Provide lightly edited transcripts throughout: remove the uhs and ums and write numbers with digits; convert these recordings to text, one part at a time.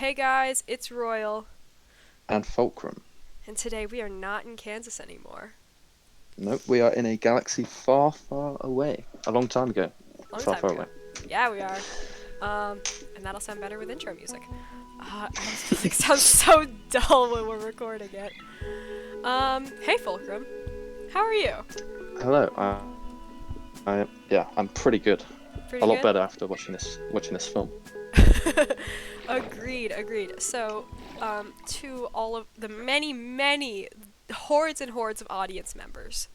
Hey guys, it's Royal, And Fulcrum. and today we are not in Kansas anymore. Nope, we are in a galaxy far, far away. A long time ago. Long Far, time far ago. away. Yeah, we are. And that'll sound better with intro music. Music sounds so dull when we're recording it. Hey Fulcrum, how are you? Hello. Yeah, I'm pretty good. A Pretty lot good? better after watching this film. Agreed. So, to all of the many hordes and hordes of audience members,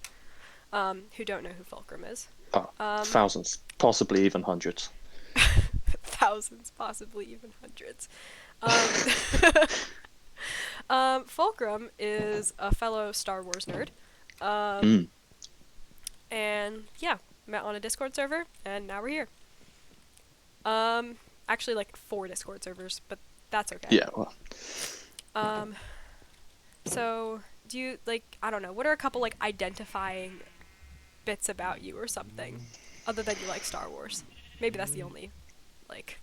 who don't know who Fulcrum is, Oh, um, thousands, possibly even hundreds. thousands, possibly even hundreds. Fulcrum is a fellow Star Wars nerd. Um, Mm, and yeah, met on a Discord server, and now we're here. Um, Actually, like 4 Discord servers, but that's okay. yeah, well, Um, so do you like? I don't know. What are a couple like identifying bits about you or something, other than you like Star Wars? Maybe that's the only like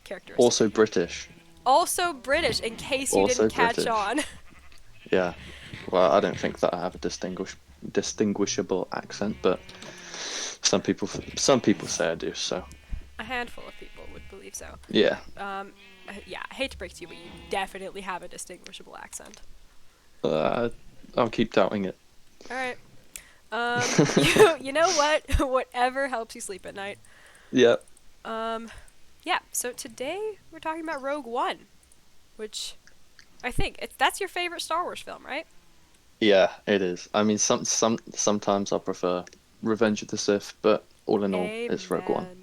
characteristic also you have. British. Also British, in case you didn't Also catch British. on. Yeah. Well, I don't think that I have a distinguishable accent, but some people say I do. So A handful of people would believe so. yeah. Um, yeah, I hate to break to you, but you definitely have a distinguishable accent. Uh, I'll keep doubting it. All right. You know what? Whatever helps you sleep at night. Yeah. Um, yeah. So today we're talking about Rogue One, which I think that's your favorite Star Wars film, right? Yeah, it is. I mean, sometimes I prefer Revenge of the Sith, but all in all, it's Rogue One. Amen.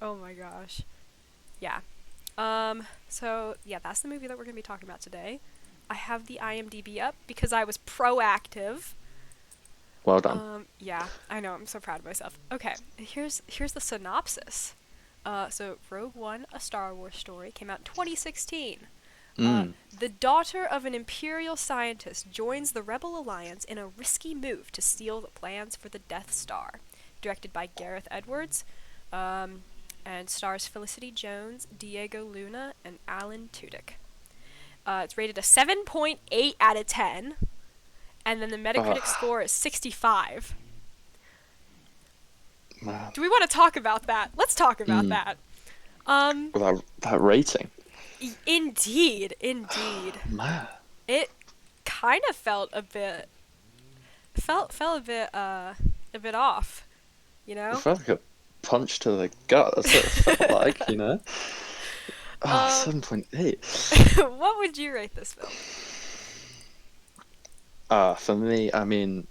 Oh my gosh. Yeah. So yeah, that's the movie that we're gonna be talking about today. I have the IMDb up because I was proactive. Well done. Yeah, I know. I'm so proud of myself. Okay, here's the synopsis. So Rogue One, a Star Wars story, came out in 2016. Mm. The daughter of an Imperial scientist joins the Rebel Alliance in a risky move to steal the plans for the Death Star. Directed by Gareth Edwards, um, and stars Felicity Jones, Diego Luna, and Alan Tudyk. It's rated a 7.8 out of 10, and then the Metacritic Ah, score is 65. man. Do we want to talk about that? Let's talk about Mm. that. Um, Well, that rating, indeed. man. It kind of felt a bit off, you It know. felt like a punch to the gut. That's what it felt like, you know. Ah, Um, 7.8. what would you rate this film? For me, I mean,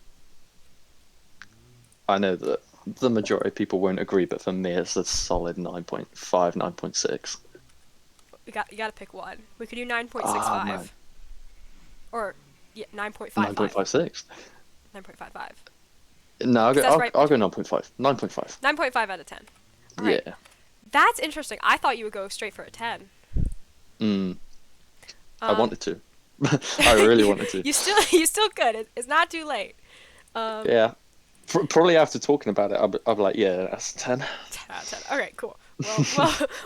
I know that the majority of people won't agree, but for me, it's a solid 9.5, 9.6. You got to pick one. We could do Ah, man. 9.65 or yeah, 9.55. 9.56. 9.55. No, Because that's right I'll go between 9.5. 9.5. 9.5 out of 10. All right. Yeah. That's interesting. I thought you would go straight for a 10. Mm. I Um wanted to. I really you, wanted to. you still could. It's not too late. Um Yeah. Probably after talking about it, I'll be like, yeah, that's 10. 10 out of 10. All right, cool.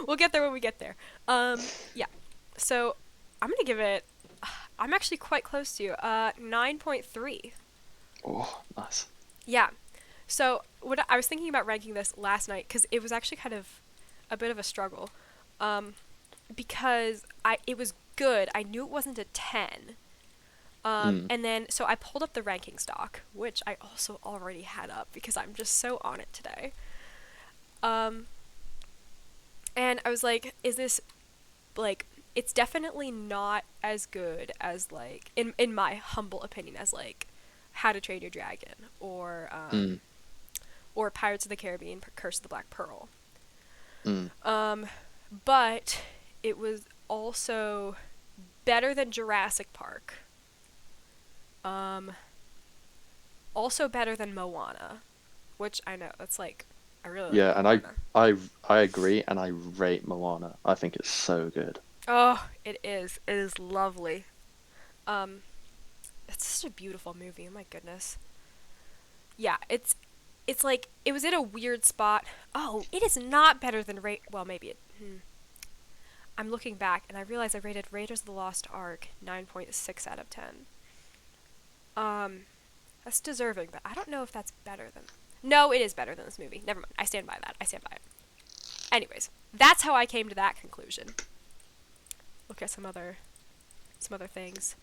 We'll get there when we get there. Yeah. So, I'm going to give it I'm actually quite close to you. 9.3. Oh, nice. Yeah. So what I was thinking about ranking this last night because it was actually kind of a bit of a struggle, um, because it was good. I knew it wasn't a 10. Mm. And then so I pulled up the ranking stock, which I also already had up because I'm just so on it today. Um, and I was like, is this like it's definitely not as good as like in my humble opinion as like How to Train Your Dragon Mm. or Pirates of the Caribbean: Curse of the Black Pearl. Mm. Um, but it was also better than Jurassic Park. Um, Also better than Moana, which I know that's like I really like Yeah, and Moana. I agree, and I rate Moana. I think it's so good. Oh, it is. It is lovely. Um, it's such a beautiful movie. Oh my goodness. Yeah, it's like it was in a weird spot. Oh, it is not better than Well, maybe it. I'm looking back and I realize I rated Raiders of the Lost Ark 9.6 out of 10. That's deserving, but I don't know if that's better than. No, it is better than this movie. Never mind. I stand by that. I stand by it. Anyways, that's how I came to that conclusion. Look at some other things.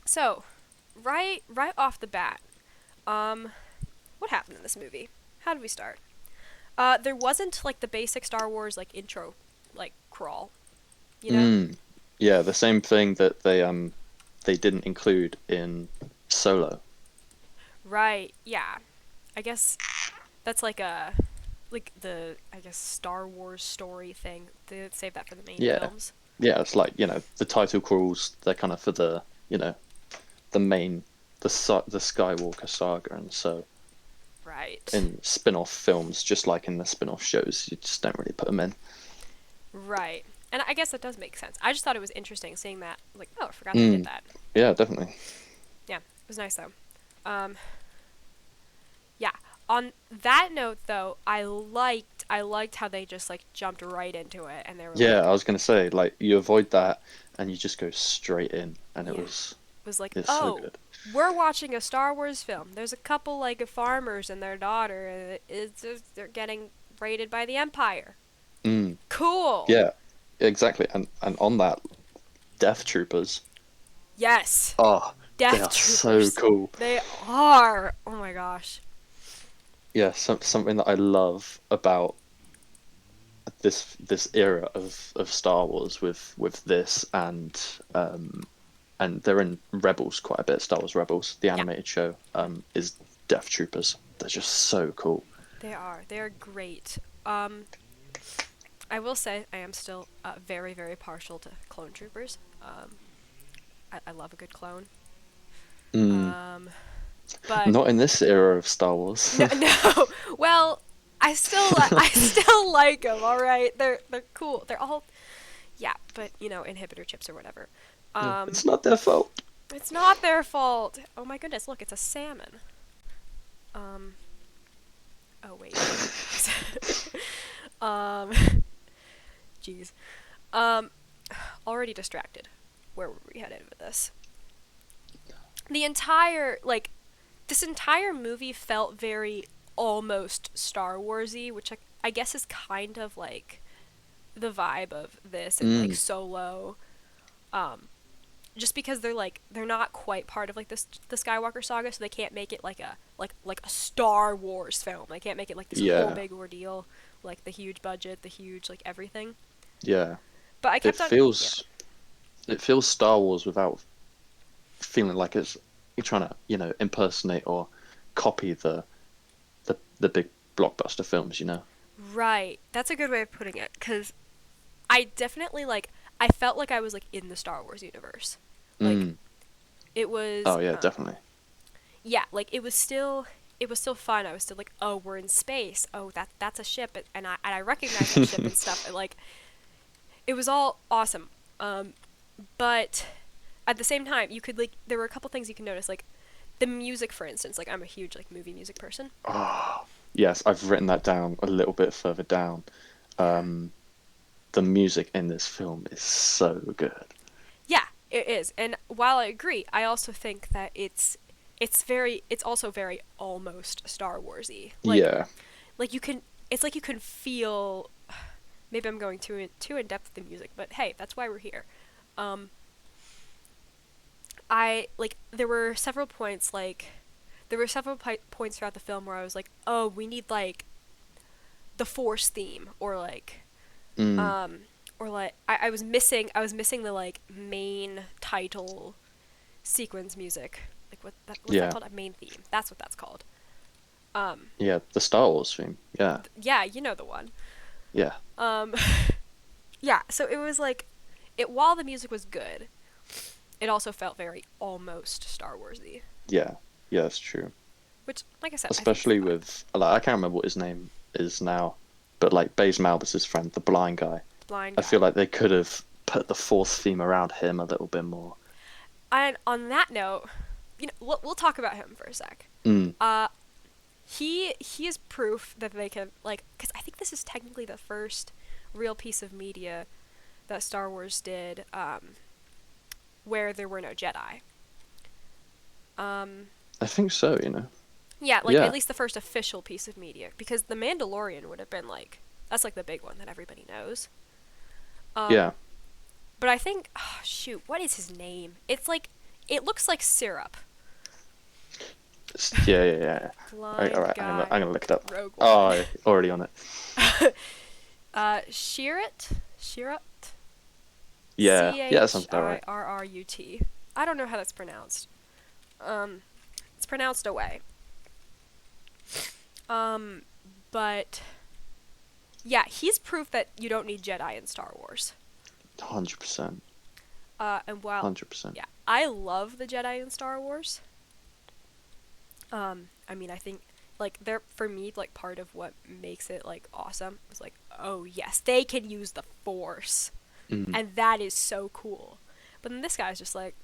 So, right off the bat, what happened in this movie? How did we start? There wasn't like the basic Star Wars like intro, like crawl, you know? Yeah, the same thing that they didn't include in Solo. Right. Yeah. I guess that's like the I guess Star Wars story thing. They save that for the main Yeah, films. yeah, it's like, the title crawls, they're kind of for the main, the Skywalker saga, and so Right. in spin-off films, just like in the spin-off shows, you just don't really put them in. Right. And I guess that does make sense. I just thought it was interesting seeing that. Like, oh, I forgot they did Mm, that. yeah, definitely. Yeah, it was nice though. Um, yeah. On that note, though, I liked how they just like jumped right into it, and they were Yeah, like, I was gonna say, like, you avoid that and you just go straight in, and yeah, it was like, it's so oh, good. we're watching a Star Wars film. There's a couple like farmers and their daughter, and it's just, they're getting raided by the Empire. Mm, Cool. yeah, exactly. And on that, Death Troopers. Yes. Oh, they Death are so Troopers. cool. They are. Oh my gosh. Yeah, something that I love about this era of Star Wars with this and they're in Rebels quite a bit. Star Wars Rebels, the Yeah. animated show, is Death Troopers. They're just so cool. They are. They are great. I will say I am still very, very partial to clone troopers. I love a good clone. Mm, Um, but not in this era of Star Wars. no, no. Well, I still like them. All right, they're cool. They're all yeah, but inhibitor chips or whatever. Yeah, Um, it's not their fault. it's not their fault. Oh my goodness, look, it's a salmon. Um, oh wait. um, jeez. Um, already distracted. Where were we headed with this? The entire this entire movie felt very almost Star Warsy, which I guess is kind of like the vibe of this and like Mm, Solo. Um, just because they're not quite part of like the Skywalker saga, so they can't make it like a Star Wars film. They can't make it like this whole yeah, big ordeal, like the huge budget, the huge like everything. yeah. But I It kept on, yeah, feels it feels Star Wars without feeling like it's you're trying to impersonate or copy the big blockbuster films. right. That's a good way of putting it, because I definitely I felt like I was like in the Star Wars universe. Like Mm. it was, Oh yeah, definitely. yeah, like it was still fun. I was still like, oh, we're in space. Oh, that's a ship, and I recognize that ship and stuff. And like it was all awesome. But at the same time, you could there were a couple things you can notice, like the music, for instance. Like I'm a huge like movie music person. Oh, yes, I've written that down a little bit further down. Yeah. Um, the music in this film is so good. Yeah, it is. And while I agree, I also think that it's also very almost Star Warsy. Yeah, Like you can it's like you can feel maybe I'm going too in depth with the music, but hey, that's why we're here. Um I like there were several points throughout the film where I was like, "Oh, we need like the Force theme mm, um I was missing the like main title sequence music. Like what's that yeah, called? A main theme. That's what that's called. Um yeah. The Star Wars theme. Yeah, yeah, you know the one. yeah, Um yeah, so it was like while the music was good, it also felt very almost Star Warsy, yeah, yeah. That's true. which like I said, I think is Especially fine. with like I can't remember what his name is now, but like Baze Malbus's friend, the blind guy. Blind I guy. feel like they could have put the fourth theme around him a little bit more. And on that note, we'll talk about him for a sec. Mm, Uh he is proof that they can, like, because I think this is technically the first real piece of media that Star Wars did where there were no Jedi. I think so, you know. Yeah, like Yeah. at least the first official piece of media, because The Mandalorian would have been like, that's like the big one that everybody knows. Yeah. But I think, oh, shoot, what is his name? It's like, it looks like syrup. Yeah. Blind All right, guy. I'm gonna look it up. Rogue Oh, One. already on it. Chirrut? Yeah, that sounds about right. Chirrut. I don't know how that's pronounced. It's pronounced away. But yeah, he's proof that you don't need Jedi in Star Wars. 100%. And while 100%. yeah, I love the Jedi in Star Wars. I mean, I think like they're, for me, like part of what makes it like awesome is like, oh yes, they can use the Force, and that is so cool. But then this guy's just like,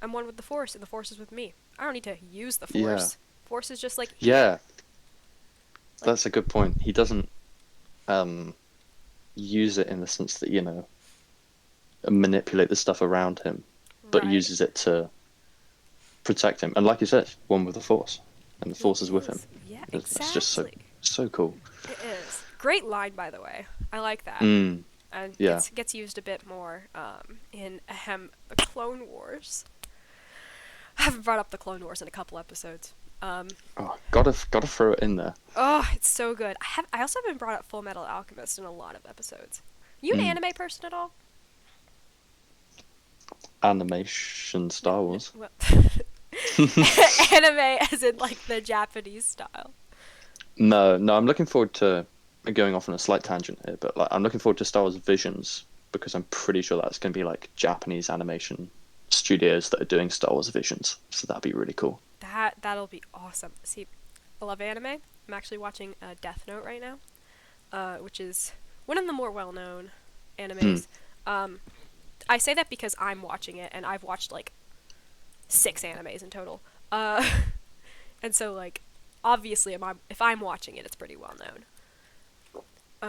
I'm one with the Force, and the Force is with me. I don't need to use the Force. Yeah. Force is just like Yeah. That's a good point. He doesn't use it in the sense that, you know, manipulate the stuff around him, but right. uses it to protect him. And like you said, one with the Force, and the Force is with him. Yeah, It's exactly. just so cool. It is. Great line, by the way. I like that. Mm. And Yeah. gets used a bit more in the Clone Wars. I haven't brought up the Clone Wars in a couple episodes. Oh, gotta throw it in there. Oh, it's so good. I also haven't brought up Full Metal Alchemist in a lot of episodes. You an anime person at all? Animation Star Wars. Well, anime as in like the Japanese style. No, I'm looking forward to going off on a slight tangent here, but like I'm looking forward to Star Wars Visions because I'm pretty sure that's going to be like Japanese animation studios that are doing Star Wars Visions. So that'd be really cool. That'll be awesome. See, I love anime. I'm actually watching Death Note right now, which is one of the more well-known animes. I say that because I'm watching it, and I've watched like 6 animes in total. And so like, obviously, if I'm watching it, it's pretty well-known.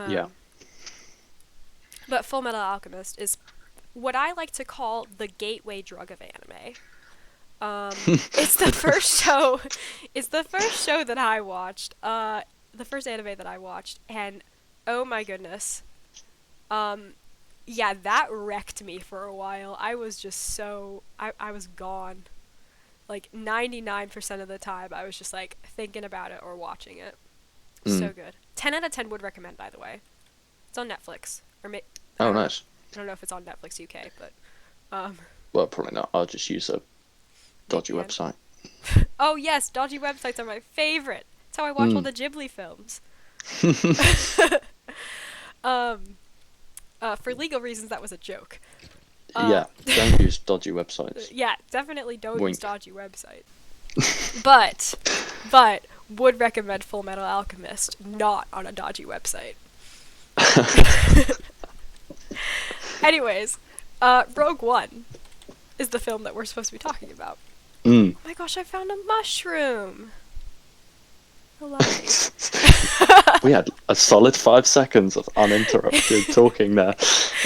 Yeah. But Full Metal Alchemist is what I like to call the gateway drug of anime. It's the first show. It's the first show that I watched. The first anime that I watched, and oh my goodness. Yeah, that wrecked me for a while. I was just so I was gone. Like 99% of the time, I was just like thinking about it or watching it. So good. 10 out of 10 would recommend, by the way. It's on Netflix. Oh, nice. I don't know if it's on Netflix UK, but Well, probably not. I'll just use a dodgy can. website. Oh yes, dodgy websites are my favorite. That's how I watch all the Ghibli films. For legal reasons, that was a joke. Yeah, don't use dodgy websites. Yeah, definitely don't Wink. use dodgy websites. but would recommend Full Metal Alchemist not on a dodgy website. Anyways, Rogue One is the film that we're supposed to be talking about. Oh my gosh, I found a mushroom. I love it. We had a solid 5 seconds of uninterrupted talking there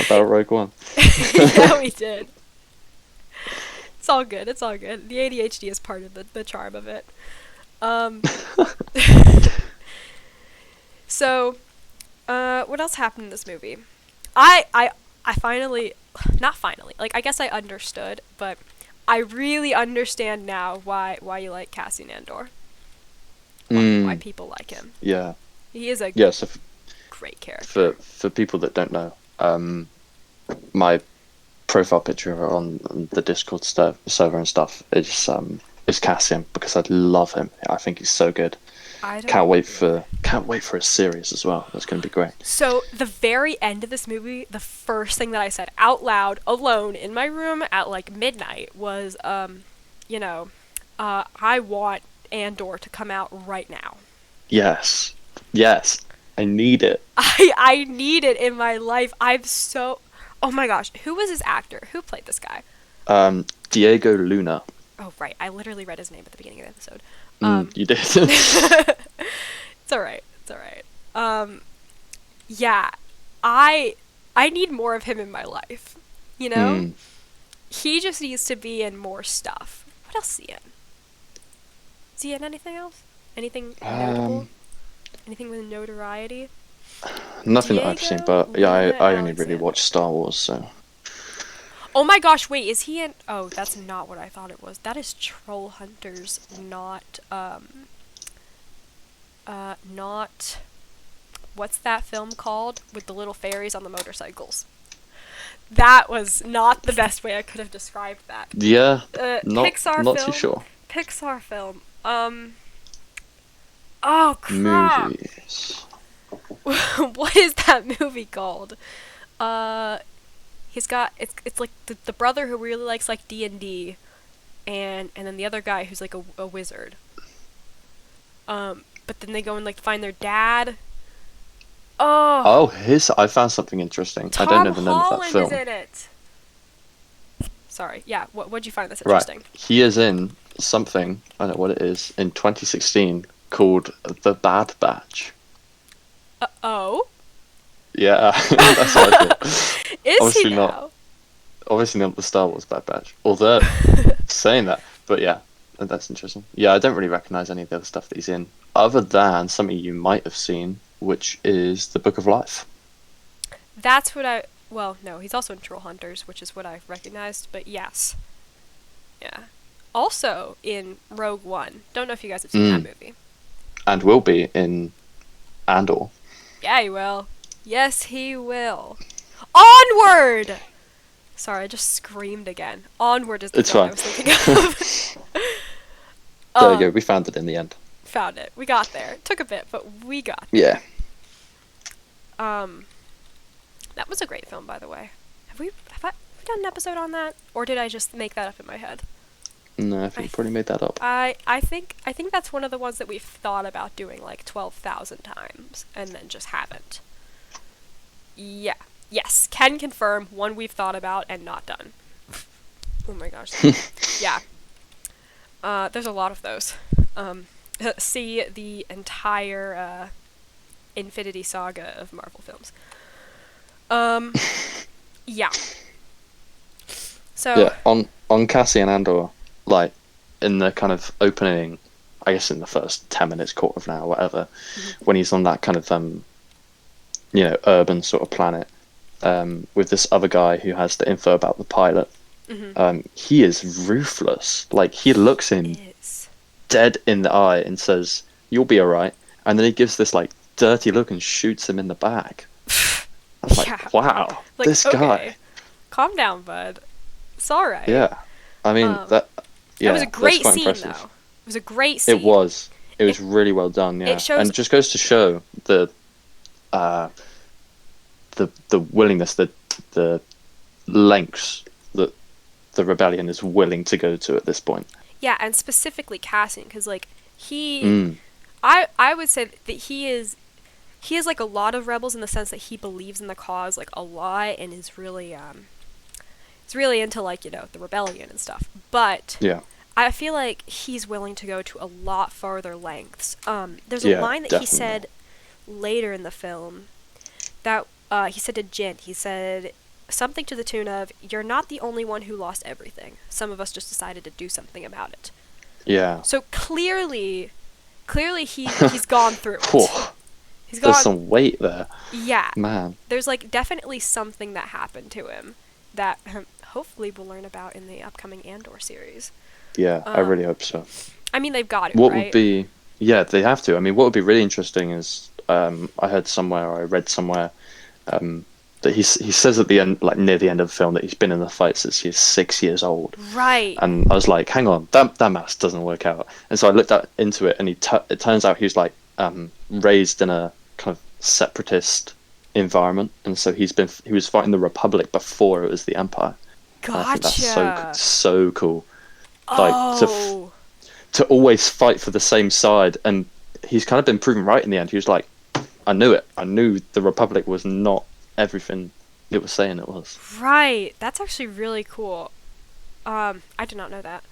about Rogue One. Yeah, we did. It's all good. It's all good. The ADHD is part of the charm of it. So, what else happened in this movie? I finally, not finally, like I guess I understood, but I really understand now why you like Cassian Andor. Why people like him. Yeah. He is a So great character. for people that don't know, my profile picture on the Discord server and stuff is Cassian because I love him. I think he's so good. Can't wait for his series as well. That's going to be great. So the very end of this movie, the first thing that I said out loud, alone in my room at like midnight, was, I want Andor to come out right now. Yes, I need it. I need it in my life. Oh my gosh, who was his actor? Who played this guy? Diego Luna. Oh right, I literally read his name at the beginning of the episode. You did. It's alright. Yeah, I need more of him in my life. You know? Mm. He just needs to be in more stuff. What else is he in? Is he in anything else? Anything notable? Um, Anything with notoriety? Nothing that I've seen, Diego but yeah, Luna I only really Alexander. watch Star Wars, so. Oh my gosh, wait, is he in... Oh, that's not what I thought it was. That is Troll Hunters, not... What's that film called? With the little fairies on the motorcycles. That was not the best way I could have described that. Yeah, Pixar not too film. sure. Pixar film. Oh crap! Movies. What is that movie called? He's got it's like the brother who really likes like D&D, and then the other guy who's like a wizard. But then they go and like find their dad. Oh, I found something interesting. I don't Tom know the name of that Holland is film. in it. Sorry, yeah. What'd you find that's Right. interesting? He is in something, I don't know what it is, in 2016 called The Bad Batch. Oh. Yeah, that's what I thought. Is Obviously he not. now? Obviously not the Star Wars Bad Batch. Although, saying that, but yeah, that's interesting. Yeah, I don't really recognize any of the other stuff that he's in, other than something you might have seen, which is The Book of Life. That's what I. Well, no, he's also in Troll Hunters, which is what I recognized. But yes, yeah. Also in Rogue One. Don't know if you guys have seen that movie. And will be in Andor. Yeah, he will. Yes, he will. Onward! Sorry, I just screamed again. Onward is the It's film I fine. was thinking of. There you go, we found it in the end. Found it. We got there. It took a bit, but we got Yeah. there. That was a great film, by the way. Have we done an episode on that, or did I just make that up in my head? No, I think you probably made that up. I think that's one of the ones that we've thought about doing like 12,000 times and then just haven't. Yeah. Yes, can confirm one we've thought about and not done. Oh my gosh. Yeah. There's a lot of those. See the entire Infinity Saga of Marvel films. Yeah. So Yeah, on Cassian Andor, like in the kind of opening, I guess in the first 10 minutes, quarter of an hour, whatever, when he's on that kind of urban sort of planet, with this other guy who has the info about the pilot. He is ruthless. Like, he looks him dead in the eye and says, "You'll be alright," and then he gives this like dirty look and shoots him in the back. I was like, wow, like, this guy. Calm down, bud. It's alright. Yeah, I mean That was a great quite scene, impressive. though. It was a great scene. It was really well done. Yeah, it shows- and it just goes to show the willingness, the lengths that the rebellion is willing to go to at this point. Yeah, and specifically Cassian, because like I would say that he is like a lot of rebels in the sense that he believes in the cause like a lot and is really into like the rebellion and stuff. But Yeah, I feel like he's willing to go to a lot farther lengths. There's a Yeah, line that he definitely. said later in the film that he said to Jin. He said something to the tune of, "You're not the only one who lost everything. Some of us just decided to do something about it." yeah. So clearly he's gone through it. Whew. He's There's gone. some weight there, Yeah. man. There's like definitely something that happened to him that hopefully we'll learn about in the upcoming Andor series. Yeah, I really hope so. I mean, they've got it, What right? would be? Yeah, they have to. I mean, what would be really interesting is I heard somewhere, or I read somewhere, that he says at the end, like near the end of the film, that he's been in the fight since he's 6 years old. Right. And I was like, hang on, that maths doesn't work out. And so I looked into it, and it turns out he was like raised in a kind of separatist environment, and so he was fighting the Republic before it was the Empire. And I think that's so cool. Like Oh. to always fight for the same side, and he's kind of been proven right in the end. He was like, I knew it. I knew the Republic was not everything it was saying it was. Right. That's actually really cool. I did not know that.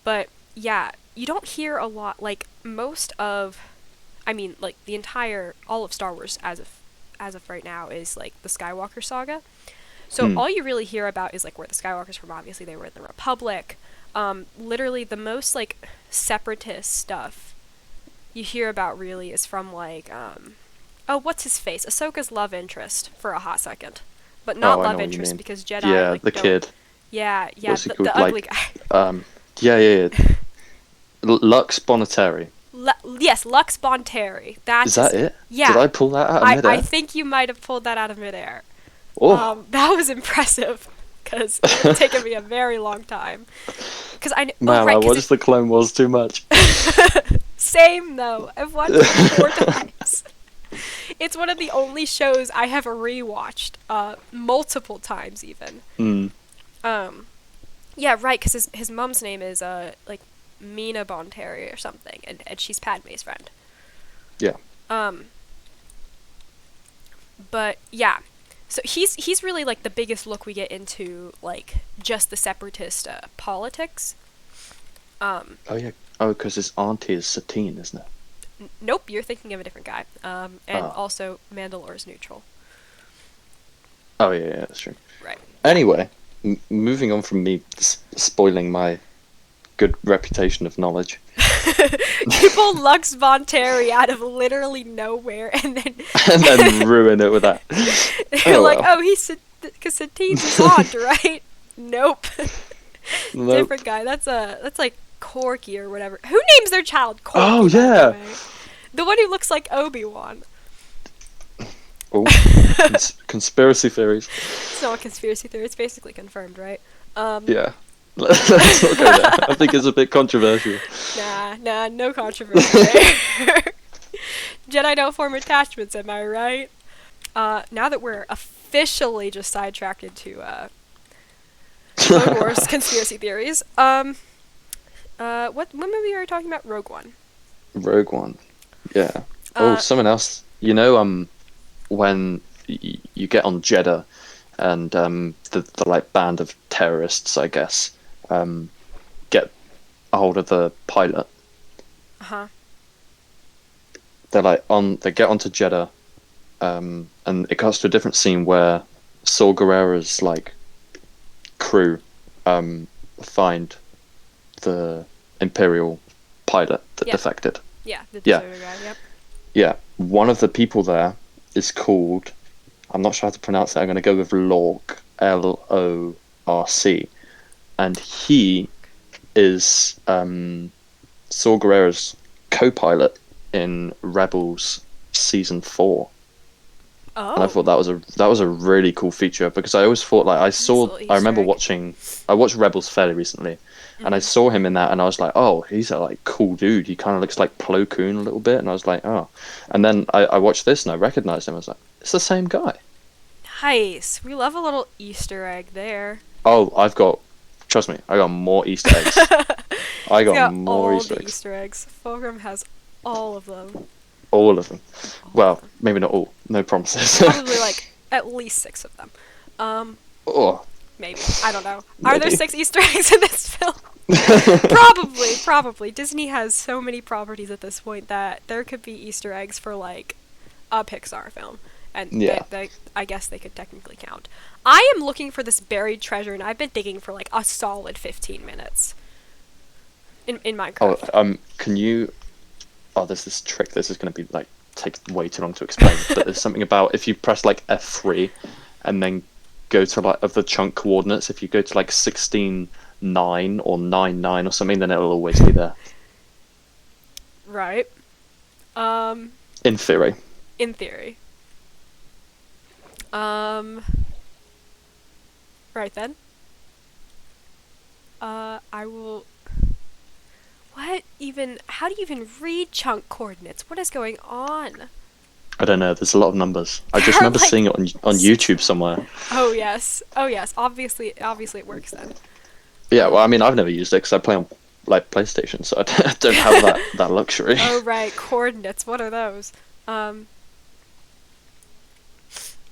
But yeah, you don't hear a lot like most of I mean, like the entire all of Star Wars as of right now is like the Skywalker saga. So all you really hear about is like where the Skywalkers from. Obviously, they were in the Republic. Literally, the most like separatist stuff you hear about really is from like oh, what's his face? Ahsoka's love interest for a hot second, but not Oh, I know love what you interest mean. because Jedi Yeah, like the don't. kid. Yeah, What's he called? the ugly guy. Yeah, yeah, yeah. Lux Bonateri. Yes, Lux Bonteri. Is That's his that name. it? Did Yeah, I pull that out of I midair? think you might have pulled that out of midair. Oh, That was impressive because it's taken me a very long time. Because I man, I right, because watched the Clone Wars too much. same though. I've watched it 4 times. It's one of the only shows I have rewatched multiple times even. Mm. Yeah, right. Because his mom's name is like Mina Bonteri or something, and she's Padme's friend. Yeah. But yeah, so he's really like the biggest look we get into like just the separatist politics. Oh yeah. Oh, because his auntie is Satine, isn't it? Nope, you're thinking of a different guy. And Oh. also Mandalore's neutral. Oh yeah, yeah, that's true. Right. Anyway, moving on from me spoiling my good reputation of knowledge. You pull Lux Bonteri out of literally nowhere, and then And then ruin it with that. you're Oh, like, well. oh, he's because Satine's his aunt, right? Nope. Nope. Different guy. That's like Corky or whatever. Who names their child Corky? Oh, by the yeah. way? The one who looks like Obi-Wan. Oh, conspiracy theories. It's not a conspiracy theory. It's basically confirmed, right? Yeah. Let's not go there. I think it's a bit controversial. Nah, no controversy there. Jedi don't form attachments, am I right? Now that we're officially just sidetracked into Clone Wars conspiracy theories, what movie are you talking about? Rogue One. Rogue One. Yeah. Oh, someone else. You know, when you get on Jeddah, and the like band of terrorists, I guess, get a hold of the pilot. Uh-huh. They're like they get onto Jeddah, and it cuts to a different scene where Saw Gerrera's like crew find the Imperial pilot that defected. Yeah, the Yeah. deserter guy, yep. Yeah, one of the people there is called, I'm not sure how to pronounce it, I'm going to go with Lorc, Lorc, and he is Saw Gerrera's co-pilot in Rebels Season 4. Oh. And I thought that was a really cool feature, because I always thought, like, I remember I watched Rebels fairly recently, and I saw him in that, and I was like, oh, he's a like cool dude. He kind of looks like Plo Koon a little bit, and I was like, oh. And then I watched this and I recognized him. I was like, it's the same guy. Nice. We love a little Easter egg there. Oh, trust me, I got more Easter eggs. I got more all Easter the eggs. Easter eggs. Fulcrum has all of them. All of them. Well, maybe not all. No promises. Probably like at least 6 of them. Oh. Maybe. I don't know. Maybe. Are there 6 Easter eggs in this film? Probably. Disney has so many properties at this point that there could be Easter eggs for like a Pixar film. And Yeah. I guess they could technically count. I am looking for this buried treasure, and I've been digging for like a solid 15 minutes. In Minecraft. Oh, can you... Oh, there's this trick. This is going to be like take way too long to explain. But there's something about if you press like F3 and then go to like of the chunk coordinates. If you go to like 16.9 or 9.9 or something, then it'll always be there. Right. In theory. In theory. Right then. I will... What even... How do you even read chunk coordinates? What is going on? I don't know. There's a lot of numbers. I just There are, remember like, seeing it on YouTube somewhere. Oh yes. Obviously it works then. Yeah, well, I mean, I've never used it because I play on like PlayStation, so I don't have that luxury. Oh right, coordinates. What are those?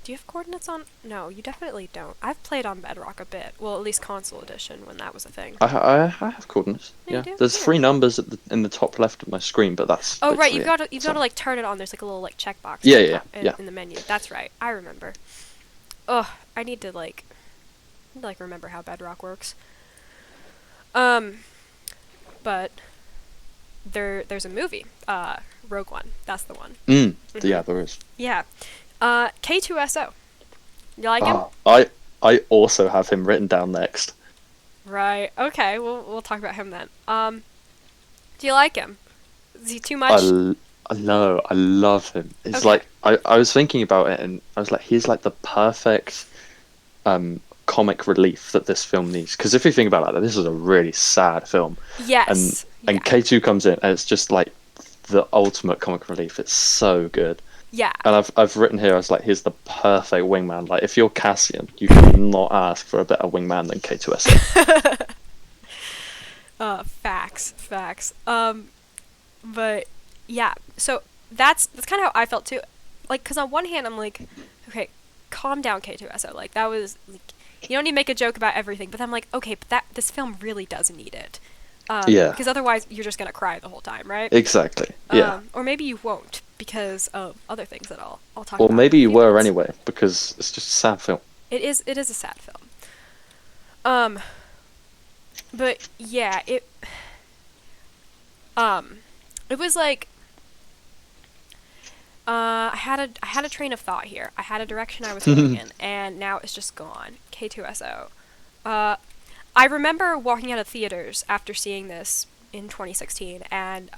Do Do you have coordinates on? No, you definitely don't. I've played on Bedrock a bit. Well, at least console edition when that was a thing. I have coordinates. Yeah, you Yeah, do. there's Weird. 3 numbers in the top left of my screen, but that's Oh right, literally you've it. got to So like turn it on. There's like a little like checkbox yeah, in, yeah, yeah. in the menu. That's right. I remember. Ugh, I need to remember how Bedrock works. But there's a movie, Rogue One. That's the one. Yeah, there is. Yeah. K2SO. You like him? Oh, I also have him written down next. Right. Okay. We'll talk about him then. Do you like him? Is he too much? No, I love him. It's Okay. like I was thinking about it, and I was like, he's like the perfect comic relief that this film needs. Because if you think about it, this is a really sad film, Yes. and Yeah. K2 comes in, and it's just like the ultimate comic relief. It's so good. Yeah. And I've written here, I was like, he's the perfect wingman. Like, if you're Cassian, you could not ask for a better wingman than K2SO. Facts. But yeah, so that's kind of how I felt too. Like, cause on one hand I'm like, okay, calm down, K2SO. Like that was like, you don't need to make a joke about everything. But I'm like, okay, but this film really does need it. Yeah. Because otherwise you're just gonna cry the whole time, right? Exactly. Yeah. Or maybe you won't because of other things that I'll talk Or about. maybe in a you few were minutes. anyway, because it's just a sad film. It is a sad film. But yeah, it was like I had a train of thought here. I had a direction I was going in, and now it's just gone. K2SO. I remember walking out of theaters after seeing this in 2016, and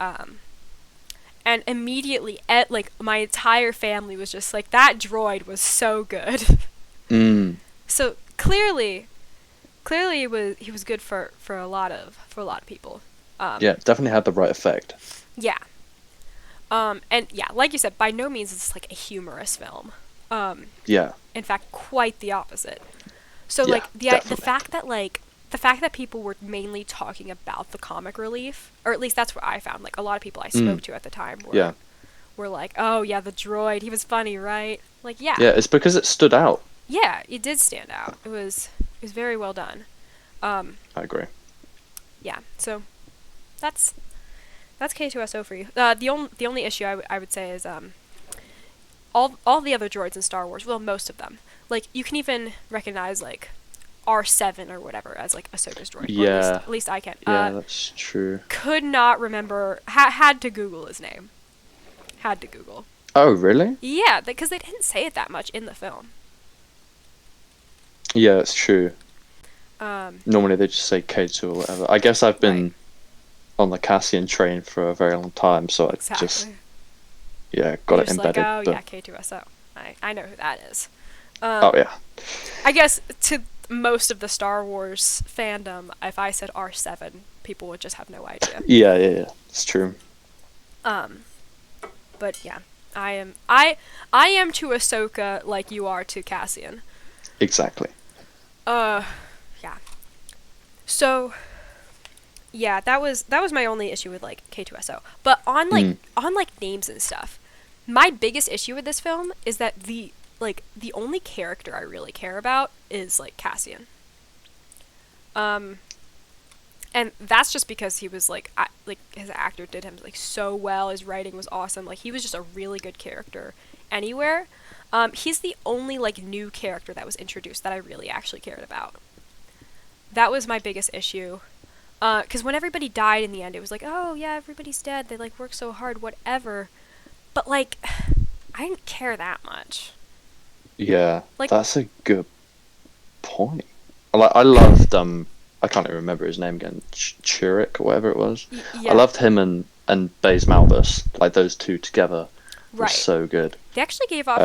immediately, like my entire family was just like, that droid was so good. So clearly, he was good for a lot of people. Yeah, definitely had the right effect. Yeah. And yeah, like you said, by no means is this like a humorous film. Yeah. In fact, quite the opposite. So Yeah, like the definitely. fact that people were mainly talking about the comic relief, or at least that's what I found. Like a lot of people I spoke to at the time were like, "Oh yeah, the droid, he was funny, right?" Like yeah. Yeah, it's because it stood out. Yeah, it did stand out. It was very well done. I agree. Yeah. So that's K2SO for you. The only issue I would say is all the other droids in Star Wars, well, most of them, like you can even recognize like R7 or whatever as like Ahsoka's droid. Yeah. Or at least I can. Yeah, that's true. Could not remember. Had to Google his name. Had to Google. Oh, really? Yeah, because they didn't say it that much in the film. Yeah, it's true. Normally they just say K2 or whatever. I guess I've been on the Cassian train for a very long time, so I just got You're it just embedded. like, oh but... yeah, K2SO. I know who that is. Oh yeah. I guess to most of the Star Wars fandom, if I said R7, people would just have no idea. Yeah. It's true. But yeah, I am to Ahsoka like you are to Cassian. Exactly. Yeah. So, yeah, that was my only issue with like K2SO. But on like names and stuff, my biggest issue with this film is that the only character I really care about is like Cassian. And that's just because he was like his actor did him like so well. His writing was awesome. Like he was just a really good character anywhere. He's the only like new character that was introduced that I really actually cared about. That was my biggest issue. Because when everybody died in the end, it was like, oh yeah, everybody's dead. They like worked so hard, whatever. But like, I didn't care that much. Yeah, Like, that's a good point. I loved I can't even remember his name again. Churik or whatever it was. Yeah. I loved him and Baze Malbus. Like those two together were Right. so good. They actually gave off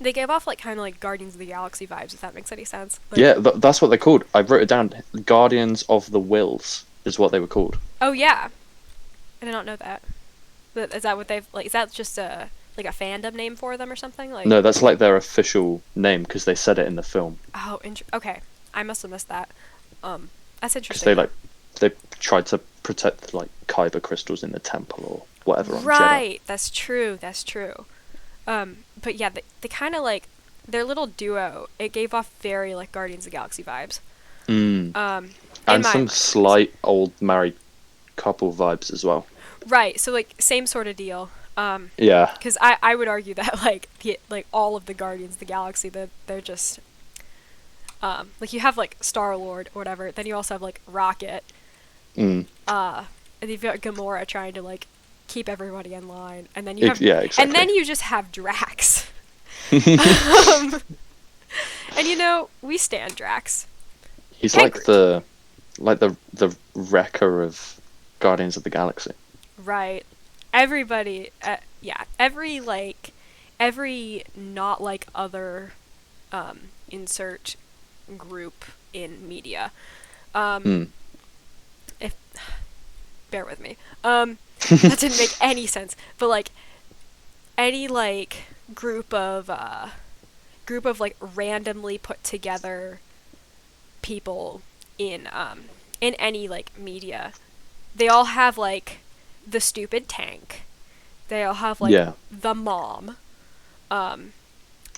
they gave off like kind of like Guardians of the Galaxy vibes, if that makes any sense. Like, Yeah, that's what they're called. I wrote it down. Guardians of the Wills is what they were called. Oh yeah, I did not know that. But is that what they've like? Is that just a fandom name for them or something? Like No, that's like their official name because they said it in the film. Oh, okay. I must have missed that. That's Because interesting. they tried to protect like kyber crystals in the temple or whatever on Jeddah. Right, that's true. But yeah, they kind of like their little duo. It gave off very like Guardians of the Galaxy vibes. Mm. In And my some mind. slight old married couple vibes as well. Right, so like same sort of deal. Yeah. Because I would argue that like all of the Guardians of the Galaxy, they're just like you have like Star-Lord or whatever, then you also have like Rocket, Mm. and you've got Gamora trying to like keep everybody in line, and then you have Yeah, exactly. and then you just have Drax. um, and you know, we stand Drax. He's Tancred. like the wrecker of Guardians of the Galaxy. Right. Everybody, yeah, every not like other insert group in media. Mm. If bear with me. That didn't make any sense. But like any like group of like randomly put together people in any like media, they all have like the stupid tank. They all have like Yeah. the mom.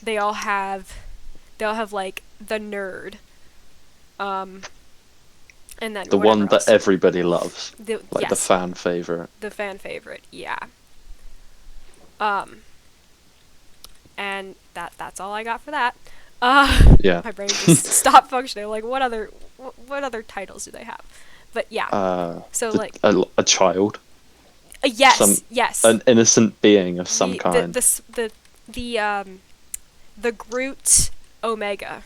They all have like the nerd. And then The whatever one else. that everybody loves. Like the Yes, fan favorite. the fan favorite. Yeah. And that's all I got for that. Yeah. My brain just stopped functioning. Like what other titles do they have? But yeah. So like a child. Yes, yes. An innocent being of some kind. The Groot Omega.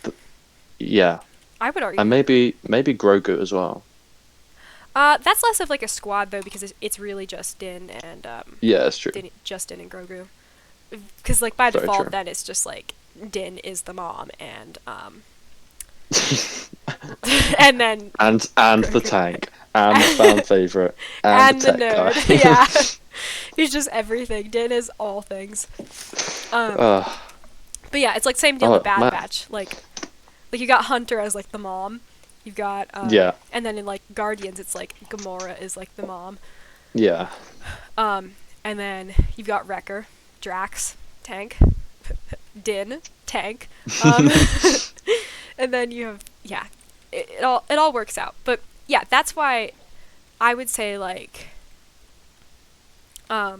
Yeah. I would argue. And maybe Grogu as well. That's less of like a squad though, because it's really just Din and Yeah, that's true. Din and Grogu. Because like by Very default, true. then it's just like Din is the mom and and then and the tank and the fan favorite and the the tech nerd. guy. Yeah, he's just everything. Din is all things. But yeah, it's like same deal with Bad man. Batch. Like you got Hunter as like the mom. You've got Yeah. and then in like Guardians, it's like Gamora is like the mom. Yeah. And then you've got Wrecker, Drax, tank, Din, tank, and then you have it all works out. But yeah, that's why I would say like I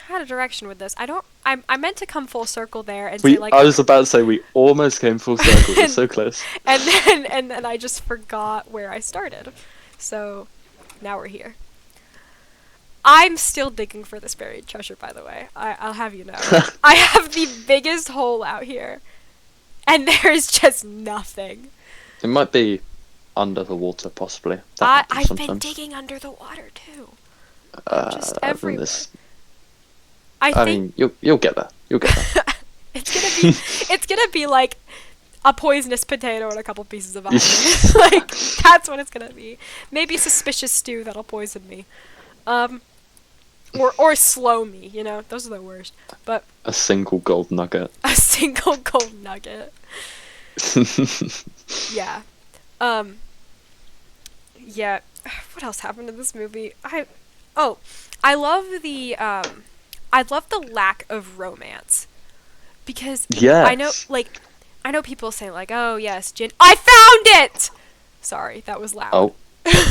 had a direction with this. I meant to come full circle there and say like I was about to say we almost came full circle. We're so close. and then I just forgot where I started. So now we're here. I'm still digging for this buried treasure, by the way. I'll have you know. I have the biggest hole out here, and there's just nothing. It might be under the water, possibly. That happens I've sometimes. been digging under the water too. Just and everywhere. I think mean, you'll get there. You'll get there. it's gonna be like a poisonous potato and a couple pieces of iron. Like that's what it's gonna be. Maybe suspicious stew that'll poison me. Or slow me, you know, those are the worst. But A single gold nugget. a single gold nugget. Yeah. Yeah. What else happened in this movie? I love the lack of romance. Because Yes. I know people say like, "Oh, yes, Jin, I found it." Sorry, that was loud. Oh,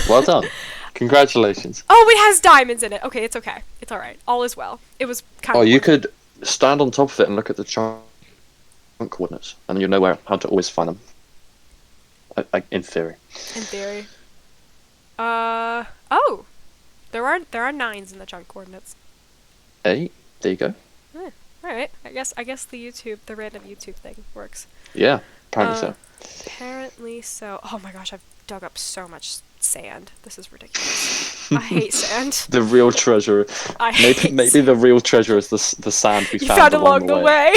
well done. Congratulations. Oh, it has diamonds in it. Okay, it's okay. It's all right. All is well. It was kind of. Oh, you could stand on top of it and look at the chunk coordinates, and you'll know how to always find them. In theory. In theory. Oh, there are 9s in the chunk coordinates. Hey, there you go. All right. I guess the random YouTube thing works. Yeah, apparently so. Apparently so. Oh my gosh, I've dug up so much sand. This is ridiculous. I hate sand. The real treasure. Maybe the real treasure is the sand we found along the way.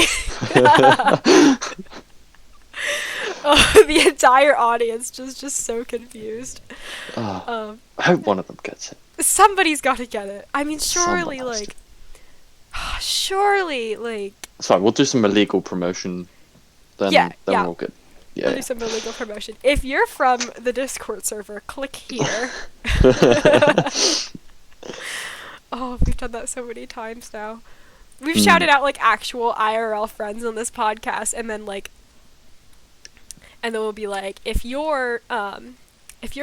Oh, the entire audience just so confused. I hope one of them gets it. Somebody's got to get it. I mean, surely, Someone has like, surely, like. Sorry, we'll do some illegal promotion. Then we're all good. Yeah. We'll do some illegal promotion. If you're from the Discord server, click here. Oh, we've done that so many times now. We've shouted out like actual IRL friends on this podcast, and then we'll be like, if you're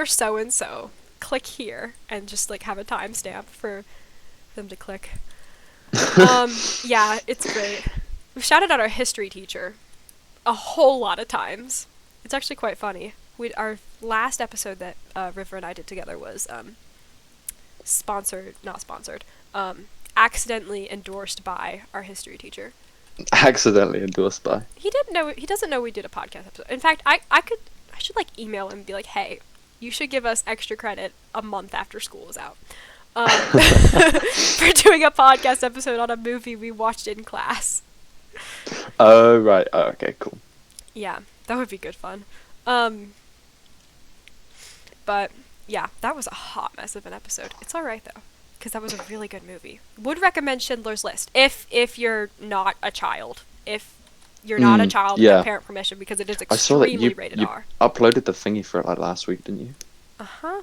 so and so, click here, and just like have a timestamp for them to click. Yeah, it's great. We've shouted out our history teacher a whole lot of times. It's actually quite funny. Our last episode that River and I did together was not sponsored, accidentally endorsed by our history teacher. Accidentally endorsed by. He doesn't know we did a podcast episode. In fact, I should like email him and be like, hey, you should give us extra credit a month after school is out. For doing a podcast episode on a movie we watched in class. Oh, right. Oh, okay, cool. Yeah, that would be good fun. But yeah, that was a hot mess of an episode. It's alright though, because that was a really good movie. Would recommend Schindler's List if you're not a child. If you're not a child with parent permission, because it is extremely rated R. Uploaded the thingy for it like last week, didn't you?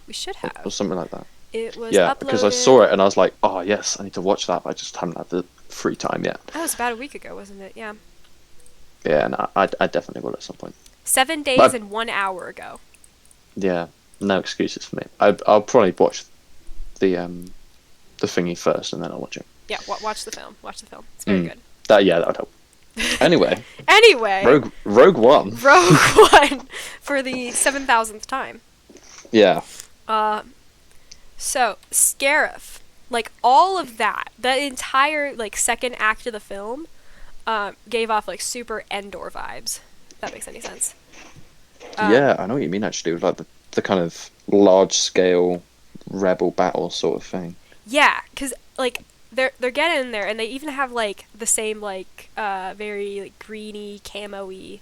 We should have. Or something like that. It was uploaded. Because I saw it and I was like, oh yes, I need to watch that, but I just haven't had the free time yet. That was about a week ago, wasn't it? Yeah. Yeah, no, I definitely will at some point. 7 days and 1 hour ago. Yeah, no excuses for me. I'll probably watch the thingy first and then I'll watch it. Yeah, watch the film. Watch the film. It's very good. That would help. Anyway. Rogue One. Rogue One for the 7,000th time. Yeah. So Scarif, like all of that, the entire like second act of the film, gave off like super Endor vibes. If that makes any sense. Yeah, I know what you mean actually, with like the kind of large scale rebel battle sort of thing. Yeah, because like they're getting in there, and they even have like the same like very like greeny camo-y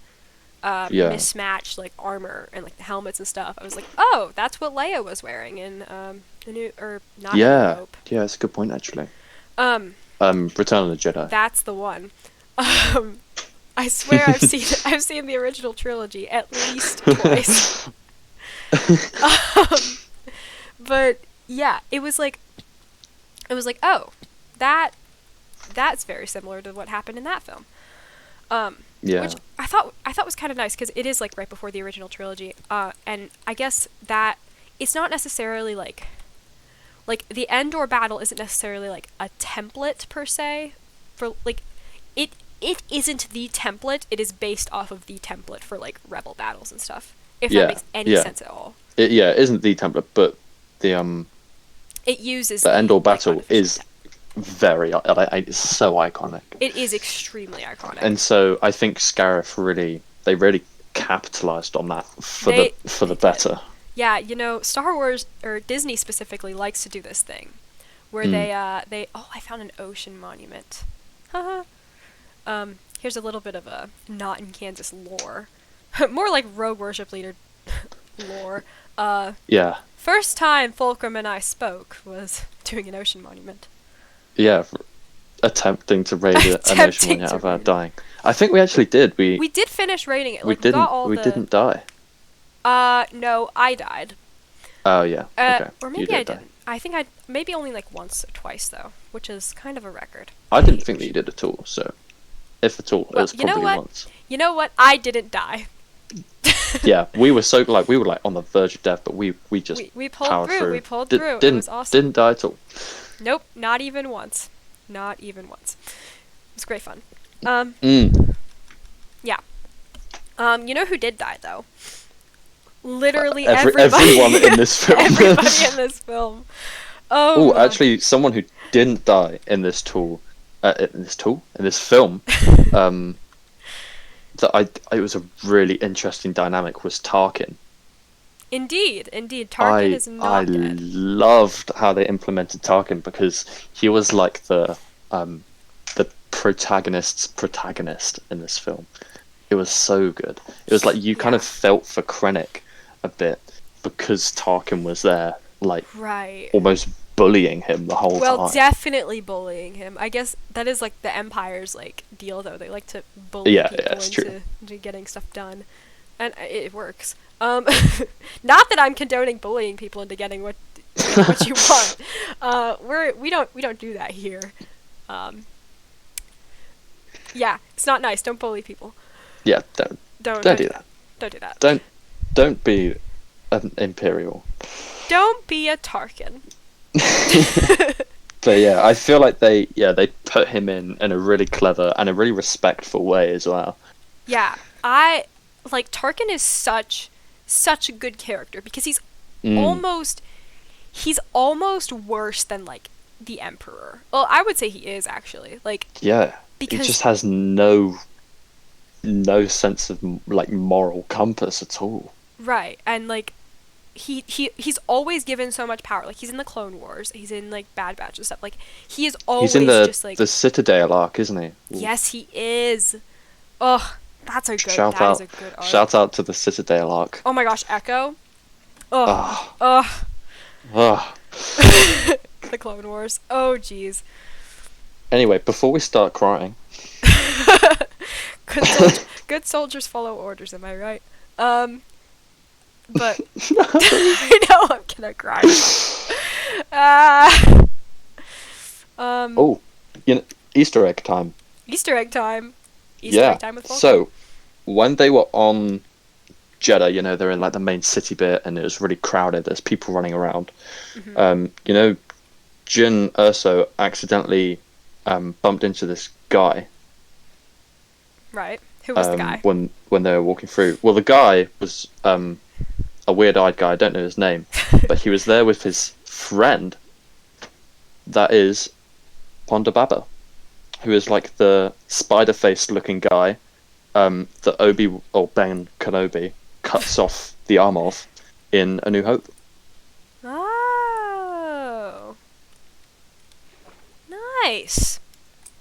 mismatched like armor and like the helmets and stuff. I was like, oh, that's what Leia was wearing in the new not yeah Hope. Yeah, that's a good point actually. Return of the Jedi. That's the one. I swear I've seen the original trilogy at least twice. But yeah, it was like, oh, that's very similar to what happened in that film. Yeah. Which I thought was kind of nice, because it is like right before the original trilogy, and I guess that it's not necessarily like the Endor battle isn't necessarily like a template per se for like it isn't the template. It is based off of the template for like rebel battles and stuff. If that makes any sense at all. It isn't the template, but the it uses the Endor battle is very it's so iconic. It is extremely iconic. And so I think Scarif really capitalized on that for the better. Yeah, you know, Star Wars or Disney specifically likes to do this thing where they I found an ocean monument. Haha. Here's a little bit of a not in Kansas lore. More like Rogue Worship Leader lore. Yeah. First time Fulcrum and I spoke was doing an ocean monument. Yeah, attempting to raid an ocean monument without dying. I think we actually did. We did finish raiding it. Like, we didn't die. No, I died. Oh yeah. Okay. Or maybe I didn't. I think I maybe only like once or twice though, which is kind of a record. I didn't think that you did at all. So, if at all, it was probably once. You know what? I didn't die. Yeah, we were on the verge of death, but we just pulled through. We pulled through. It was awesome. Didn't die at all. Nope, not even once. Not even once. It was great fun. Yeah. You know who did die though? Literally everyone in this film. Everybody in this film. Oh, actually, someone who didn't die in this film. It was a really interesting dynamic was Tarkin. Indeed, Tarkin is not dead. I loved how they implemented Tarkin, because he was like the protagonist's protagonist in this film. It was so good. It was like you kind of felt for Krennic a bit, because Tarkin was there, like almost bullying him the whole time. Well, definitely bullying him. I guess that is like the Empire's like deal, though. They like to bully people into getting stuff done, and it works. Not that I'm condoning bullying people into getting what what you want. We don't do that here. Yeah, it's not nice. Don't bully people. Yeah, Don't do that. Don't do that. Don't be an Imperial. Don't be a Tarkin. But yeah, I feel like they put him in a really clever and a really respectful way as well. Yeah, I like Tarkin is such a good character because he's almost worse than like the Emperor. Well, I would say he is actually like because he just has no sense of like moral compass at all. Right, and like he's always given so much power. Like he's in the Clone Wars, he's in like Bad Batch and stuff. Like he is always he's in just like the Citadel arc, isn't he? Ooh. Yes, he is. Ugh, that is a good arc. Shout out to the Citadel arc. Oh my gosh, Echo. Ugh. The Clone Wars. Oh jeez. Anyway, before we start crying. Good soldiers follow orders, am I right? But I know I'm gonna cry. Oh, Easter egg time. Easter egg time. Easter egg time with Fulcrum. So, when they were on Jeddah, they're in like the main city bit, and it was really crowded. There's people running around. Mm-hmm. Jyn Erso accidentally bumped into this guy. Right. Who was the guy? When they were walking through. Well, the guy was a weird-eyed guy. I don't know his name, but he was there with his friend. That is Ponda Baba, who is like the spider-faced looking guy that Ben Kenobi cuts off the arm of in A New Hope. Oh, nice.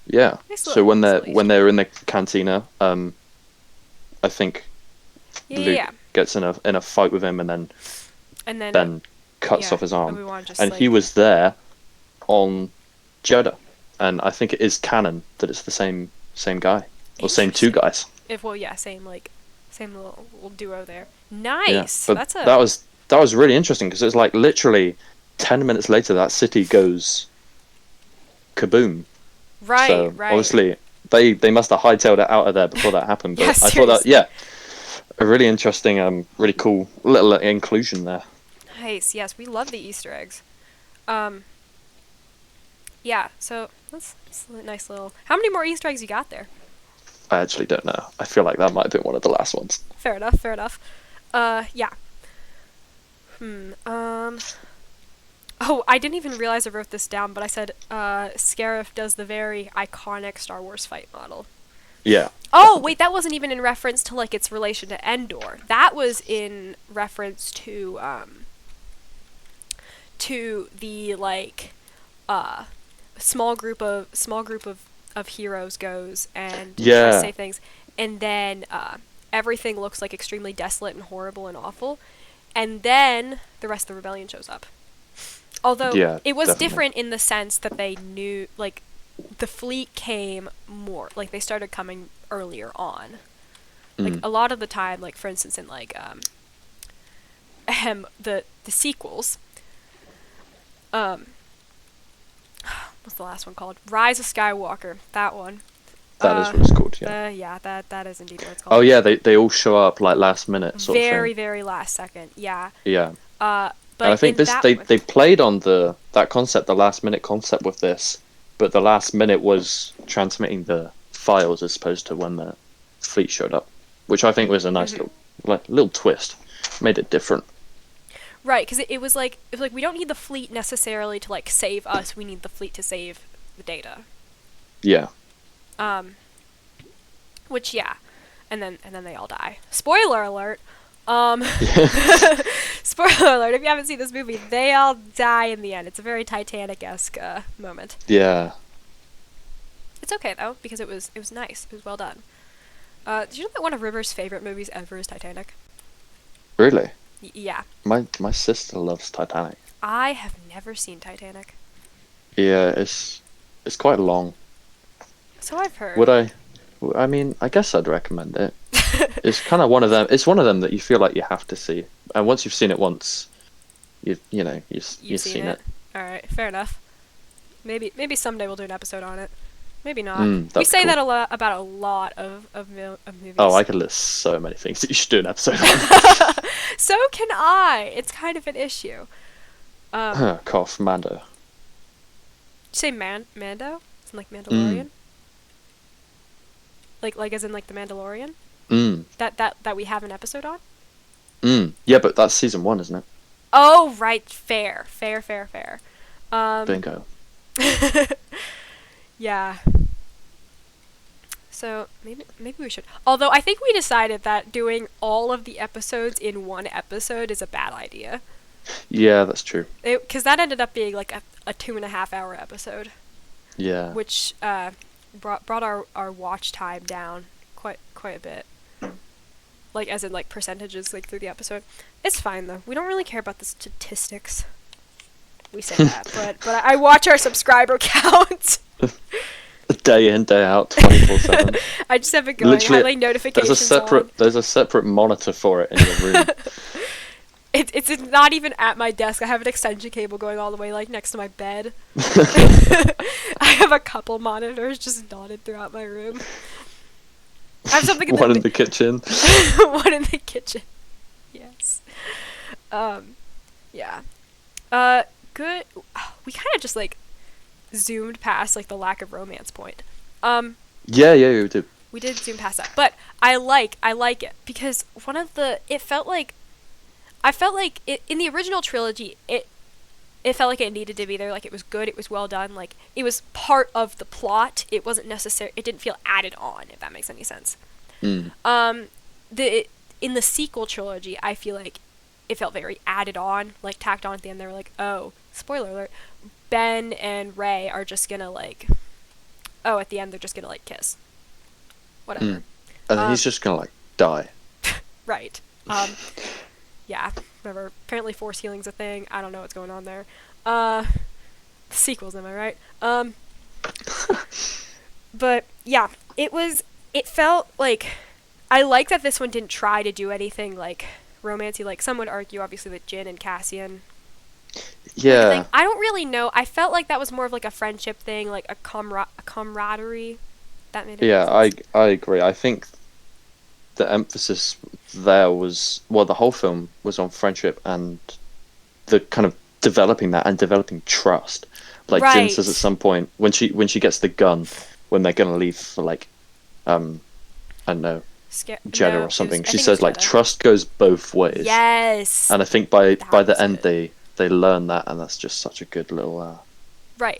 Yeah. So when they're in the cantina, I think Luke gets in a fight with him, and then Ben cuts off his arm, and he was there on Jeddah, and I think it is canon that it's the same guy or same two guys. Same little duo there. Nice. Yeah, but that was really interesting because it's like literally 10 minutes later that city goes kaboom. Right. So obviously they must have hightailed it out of there before that happened. But I thought that a really interesting, really cool little inclusion there. Nice. Yes, we love the Easter eggs. Yeah. So that's a nice little. How many more Easter eggs you got there? I actually don't know. I feel like that might have been one of the last ones. Fair enough. Yeah. Oh, I didn't even realize I wrote this down, but I said Scarif does the very iconic Star Wars fight model. Yeah. Oh, wait, that wasn't even in reference to like its relation to Endor. That was in reference to the like small group of heroes goes and tries to save things, and then everything looks like extremely desolate and horrible and awful, and then the rest of the rebellion shows up. Although it was different in the sense that they knew, like, the fleet came more, like, they started coming earlier on. Like, a lot of the time, like, for instance, in, like, the sequels, what's the last one called? Rise of Skywalker, that one. That is what it's called, yeah. That is indeed what it's called. Oh, yeah, they all show up, like, last minute sort of thing. Very, very last second, yeah. Yeah. But and I think they played on that concept, the last minute concept with this, but the last minute was transmitting the files as opposed to when the fleet showed up, which I think was a nice little twist, made it different. Right, because it was like we don't need the fleet necessarily to like save us. We need the fleet to save the data. Yeah. Which and then they all die. Spoiler alert. Spoiler alert, if you haven't seen this movie, they all die in the end. It's a very Titanic-esque moment. Yeah. It's okay, though, because it was nice. It was well done. Did you know that one of River's favorite movies ever is Titanic? Really? Yeah. My sister loves Titanic. I have never seen Titanic. Yeah, it's quite long. So I've heard. I mean, I guess I'd recommend it. It's kind of one of them. It's one of them that you feel like you have to see, and once you've seen it once, you've seen it. All right, fair enough. Maybe someday we'll do an episode on it. Maybe not. We That'd say be that cool. a lot about a lot of movies. Oh, I could list so many things that you should do an episode on. So can I. It's kind of an issue. Cough, Mando. Did you say Mando? It's like Mandalorian. Like as in like the Mandalorian. That we have an episode on. Yeah, but that's season 1, isn't it? Oh right, fair. Bingo. Yeah. So maybe we should. Although I think we decided that doing all of the episodes in one episode is a bad idea. Yeah, that's true. Because that ended up being like a 2.5-hour episode. Yeah. Which brought our watch time down quite a bit. Like as in like percentages like through the episode. It's fine though. We don't really care about the statistics. We say that, but I watch our subscriber count. Day in, day out, 24/7. I just have it going. Literally, I like notifications there's a separate monitor for it in your room. It's not even at my desk. I have an extension cable going all the way like next to my bed. I have a couple monitors just dotted throughout my room. I have something in One in the kitchen. One in the kitchen. Yes. Yeah. Good. We kind of just like zoomed past like the lack of romance point. Yeah, we did. We did zoom past that, but I like it because I felt like it in the original trilogy. It felt like it needed to be there. Like it was good. It was well done. Like it was part of the plot. It wasn't necessary. It didn't feel added on. If that makes any sense. In the sequel trilogy, I feel like it felt very added on, like tacked on at the end. They were like, oh, spoiler alert, Ben and Rey are just gonna like, oh, at the end they're just gonna like kiss. Whatever. And then he's just gonna like die. Right. Yeah, whatever. Apparently force healing's a thing. I don't know what's going on there. The sequels, am I right? But yeah, it felt like, I like that this one didn't try to do anything like romancy. Like some would argue obviously with Jin and Cassian. Yeah. I don't really know. I felt like that was more of like a friendship thing, like a camaraderie. That made it. Yeah, I agree. I think the emphasis there was, well, the whole film was on friendship and the kind of developing that and developing trust. Like Jin says at some point when she gets the gun, when they're gonna leave for like, I don't know, Jeddah or something. She says like trust goes both ways. Yes. And I think by the end they learn that, and that's just such a good little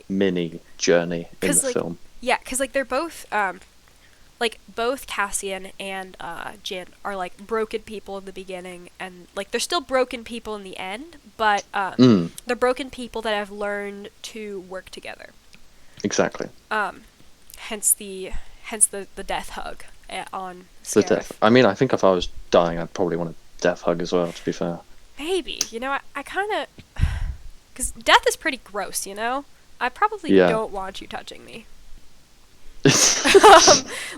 mini journey in the film. Yeah, because like they're both like both Cassian and Jin are like broken people in the beginning, and like they're still broken people in the end, but they're broken people that have learned to work together. Exactly. Hence the death hug on Scarif. The death. I mean, I think if I was dying, I'd probably want a death hug as well. To be fair. Maybe, I kind of, because death is pretty gross. I probably don't want you touching me.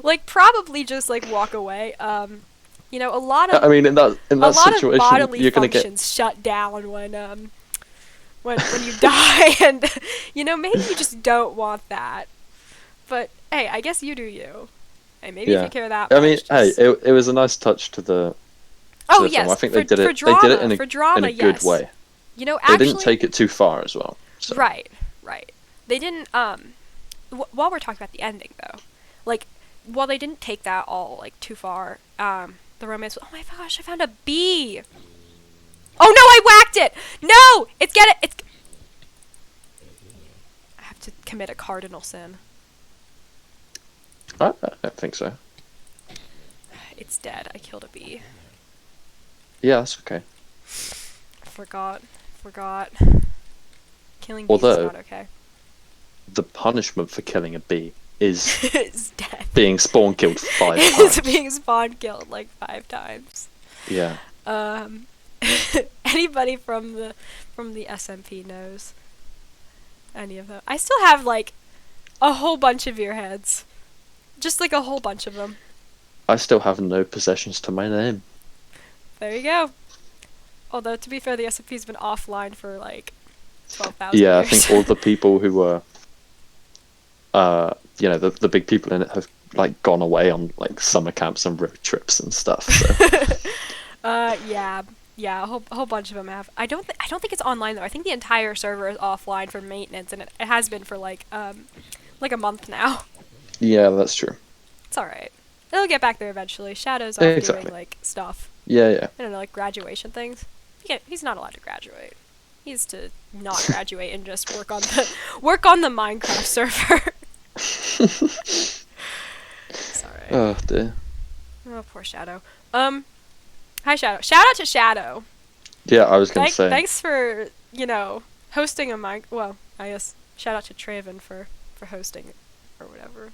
Like probably just like walk away. A lot of. I mean, in that situation, of bodily you're gonna functions shut down when you die, and maybe you just don't want that. But hey, I guess you do you. Hey, maybe if you care that much. I mean, hey, it was a nice touch to the. Oh the yes, film. I think they did it. Drama, they did it in a yes. good way. Actually, they didn't take it too far as well. So. Right. They didn't. While we're talking about the ending, though, like, while they didn't take that all like too far, the romance. Oh my gosh! I found a bee. Oh no! I whacked it. No! It's. I have to commit a cardinal sin. I don't think so. It's dead. I killed a bee. Yeah, that's okay. Forgot. Killing bees is not okay. The punishment for killing a bee is it's death. Being spawn killed 5 times. It's being spawn killed like 5 times. Yeah. Anybody from the SMP knows any of them. I still have like a whole bunch of your heads. Just like a whole bunch of them. I still have no possessions to my name. There you go. Although, to be fair, the SMP's been offline for like 12,000 Yeah, I years. think all the people who were, the big people in it have like gone away on like summer camps and road trips and stuff. So Yeah, yeah, a whole bunch of them have. I don't think it's online though. I think the entire server is offline for maintenance, and it has been for like a month now. yeah, that's true. It's all right. It'll get back there eventually. Shadow's off doing Exactly. like stuff. Yeah, yeah. I don't know, like graduation things. Yeah, he's not allowed to graduate. He's to not graduate and just work on the Minecraft server. It's alright. Oh dear. Oh, poor Shadow. Hi Shadow. Shout out to Shadow. Yeah, I was gonna say. Thanks for hosting a mic. Well, I guess shout out to Traven for hosting or whatever.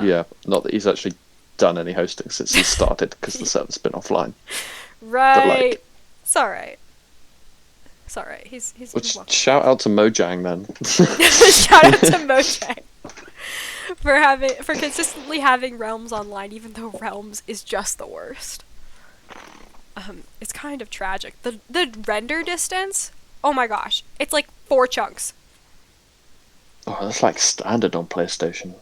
Yeah, not that he's actually done any hosting since he started because the server's been offline. Right. Like, it's alright. It's alright. He's welcome. Shout out to Mojang then. Shout out to Mojang for consistently having Realms online, even though Realms is just the worst. It's kind of tragic. The render distance. Oh my gosh, it's like 4 chunks. Oh, that's like standard on PlayStation.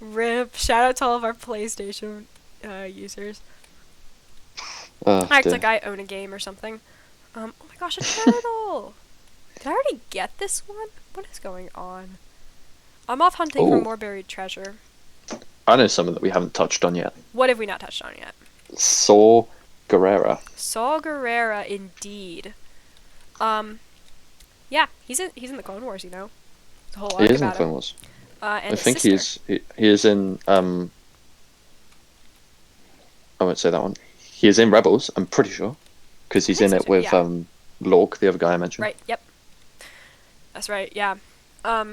RIP. Shout out to all of our PlayStation users. Oh, Acts dear. like I own a game or something. Oh my gosh, a turtle! Did I already get this one? What is going on? I'm off hunting for Ooh. more buried treasure. I know something that we haven't touched on yet. What have we not touched on yet? Saw Gerrera. Saw Gerrera, indeed. Yeah, he's in the Clone Wars, There's a whole arc He is in about Clone him. Wars. And I his think sister. he is in I won't say that one. He is in Rebels, I'm pretty sure. Because he's I in think it so too, with yeah. Lork, the other guy I mentioned. Right, yep. That's right, yeah. Yeah,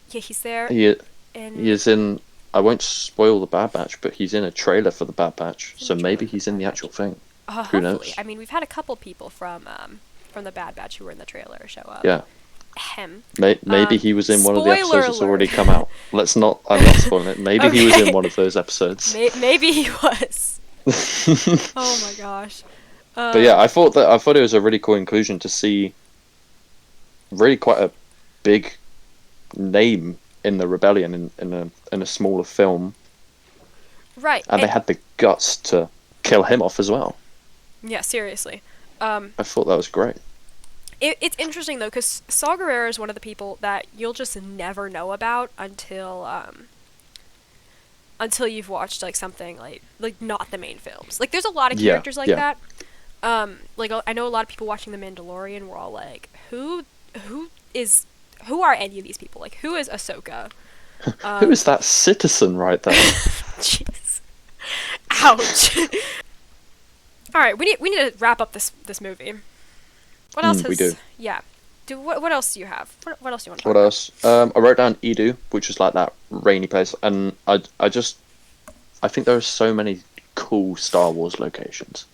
he's there. He is in, I won't spoil the Bad Batch, but he's in a trailer for the Bad Batch, so maybe he's in the actual thing. Who Hopefully. knows? I mean, we've had a couple people from the Bad Batch who were in the trailer show up. Yeah. Ahem. Maybe he was in one of the Spoiler episodes that's already alert. come out. I'm not spoiling it. Maybe he was Okay. in one of those episodes. Maybe he was. Oh my gosh. But yeah, I thought it was a really cool inclusion to see really quite a big name in the rebellion in a smaller film, Right. and they had the guts to kill him off as well. Yeah, seriously. I thought that was great. It's interesting though, because Saw Gerrera is one of the people that you'll just never know about until you've watched like something like not the main films. Like there's a lot of Yeah, characters like yeah. that. Like I know a lot of people watching The Mandalorian were all like, who are any of these people? Like who is Ahsoka? Who is that citizen right there? Jeez. Ouch. All right, we need to wrap up this movie. What else has? We do. Yeah. What else do you have? What else do you want to talk What about? else? I wrote down Edu, which is like that rainy place, and I think there are so many cool Star Wars locations,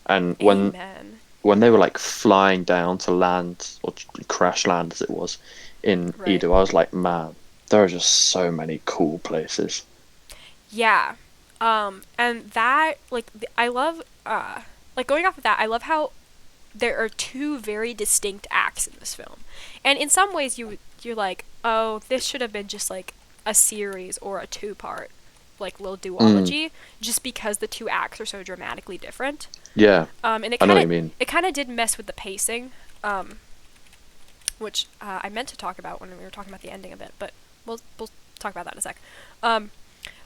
and Amen. when they were like flying down to land or crash land as it was in Right. Edu, I was like, man, there are just so many cool places. Yeah. And that I love like going off of that, I love how there are 2 very distinct acts in this film. And in some ways you're like, "Oh, this should have been just like a series or a 2-part like little duology just because the 2 acts are so dramatically different." Yeah, And it I know what kind you of mean. it kind of did mess with the pacing, which I meant to talk about when we were talking about the ending a bit, but we'll talk about that in a sec.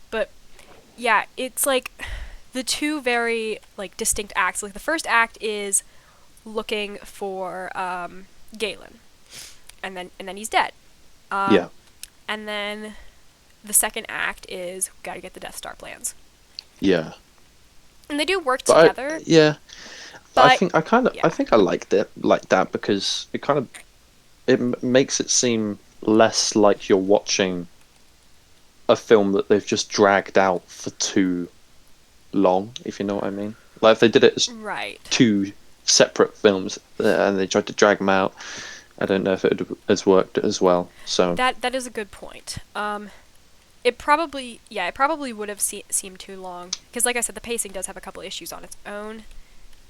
But yeah, it's like the 2 very like distinct acts. Like the first act is looking for Galen, and then he's dead. Yeah. And then the second act is gotta get the Death Star plans, Yeah. and they do work But together. I But think I liked it like that because it makes it seem less like you're watching a film that they've just dragged out for too long, if you know what I mean. Like if they did it as right. 2 separate films and they tried to drag them out, I don't know if it has worked as well. So That is a good point. it probably would have seemed too long because, like I said, the pacing does have a couple issues on its own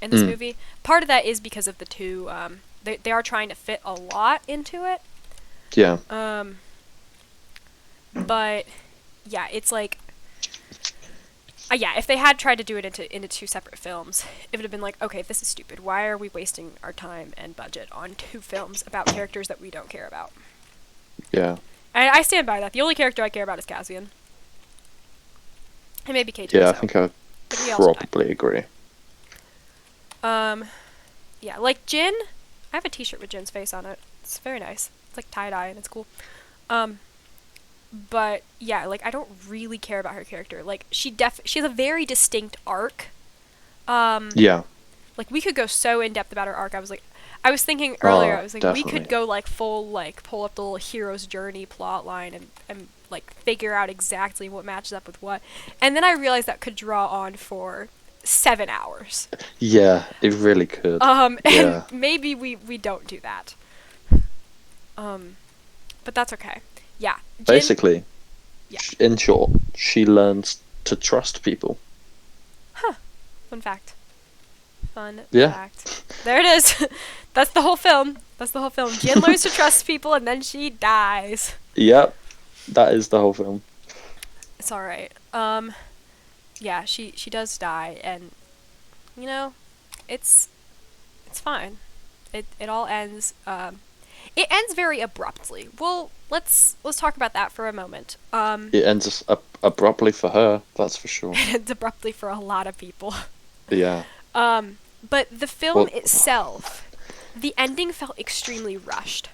in this movie. Part of that is because of the two. They are trying to fit a lot into it. Yeah. But yeah, it's like. Yeah, if they had tried to do it into two separate films, it would have been like, okay, this is stupid. Why are we wasting our time and budget on two films about characters that we don't care about? Yeah. And I stand by that. The only character I care about is Cassian. And maybe KJ. Yeah, so. I think I probably agree. Yeah, like Jin. I have a T-shirt with Jin's face on it. It's very nice. It's like tie-dye and it's cool. But yeah, like I don't really care about her character. Like she has a very distinct arc. Yeah. Like we could go so in depth about her arc. I was thinking earlier. I was like, definitely. we could go like full like pull up the little hero's journey plot line and like figure out exactly what matches up with what. And then I realized that could draw on for 7 hours. Yeah, it really could. And maybe we don't do that. But that's okay. Yeah. Jin, basically, in short, she learns to trust people. Huh. Fun fact. Fact. There it is. That's the whole film. Jin learns to trust people and then she dies. Yep. That is the whole film. It's alright. Yeah, she does die, and you know, it's fine. It all ends. It ends very abruptly. Well, let's talk about that for a moment. It ends abruptly for her, that's for sure. It ends abruptly for a lot of people. Yeah. But the film itself, the ending felt extremely rushed.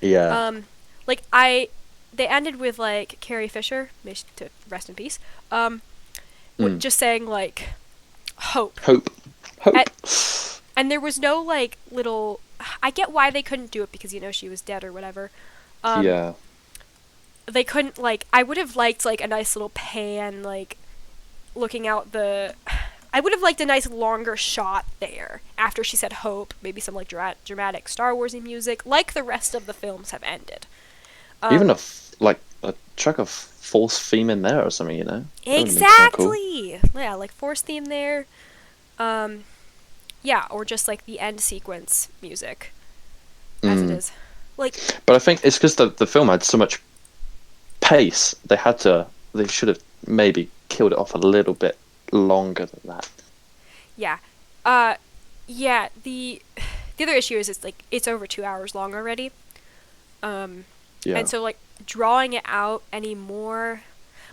Yeah. They ended with like Carrie Fisher, to rest in peace. Just saying like, hope. And there was no like little. I get why they couldn't do it because she was dead or whatever. Yeah. They couldn't like. I would have liked like a nice little pan like, looking out the. I would have liked a nice longer shot there after she said hope. Maybe some like dramatic Star Warsy music, like the rest of the films have ended. Even a track of Force theme in there or something, Exactly. Cool. Yeah, like Force theme there. Yeah, or just like the end sequence music, as it is. Like, but I think it's because the film had so much pace. They should have maybe killed it off a little bit longer than that. Yeah. Yeah. The other issue is it's over 2 hours long already. Yeah. And so like drawing it out anymore,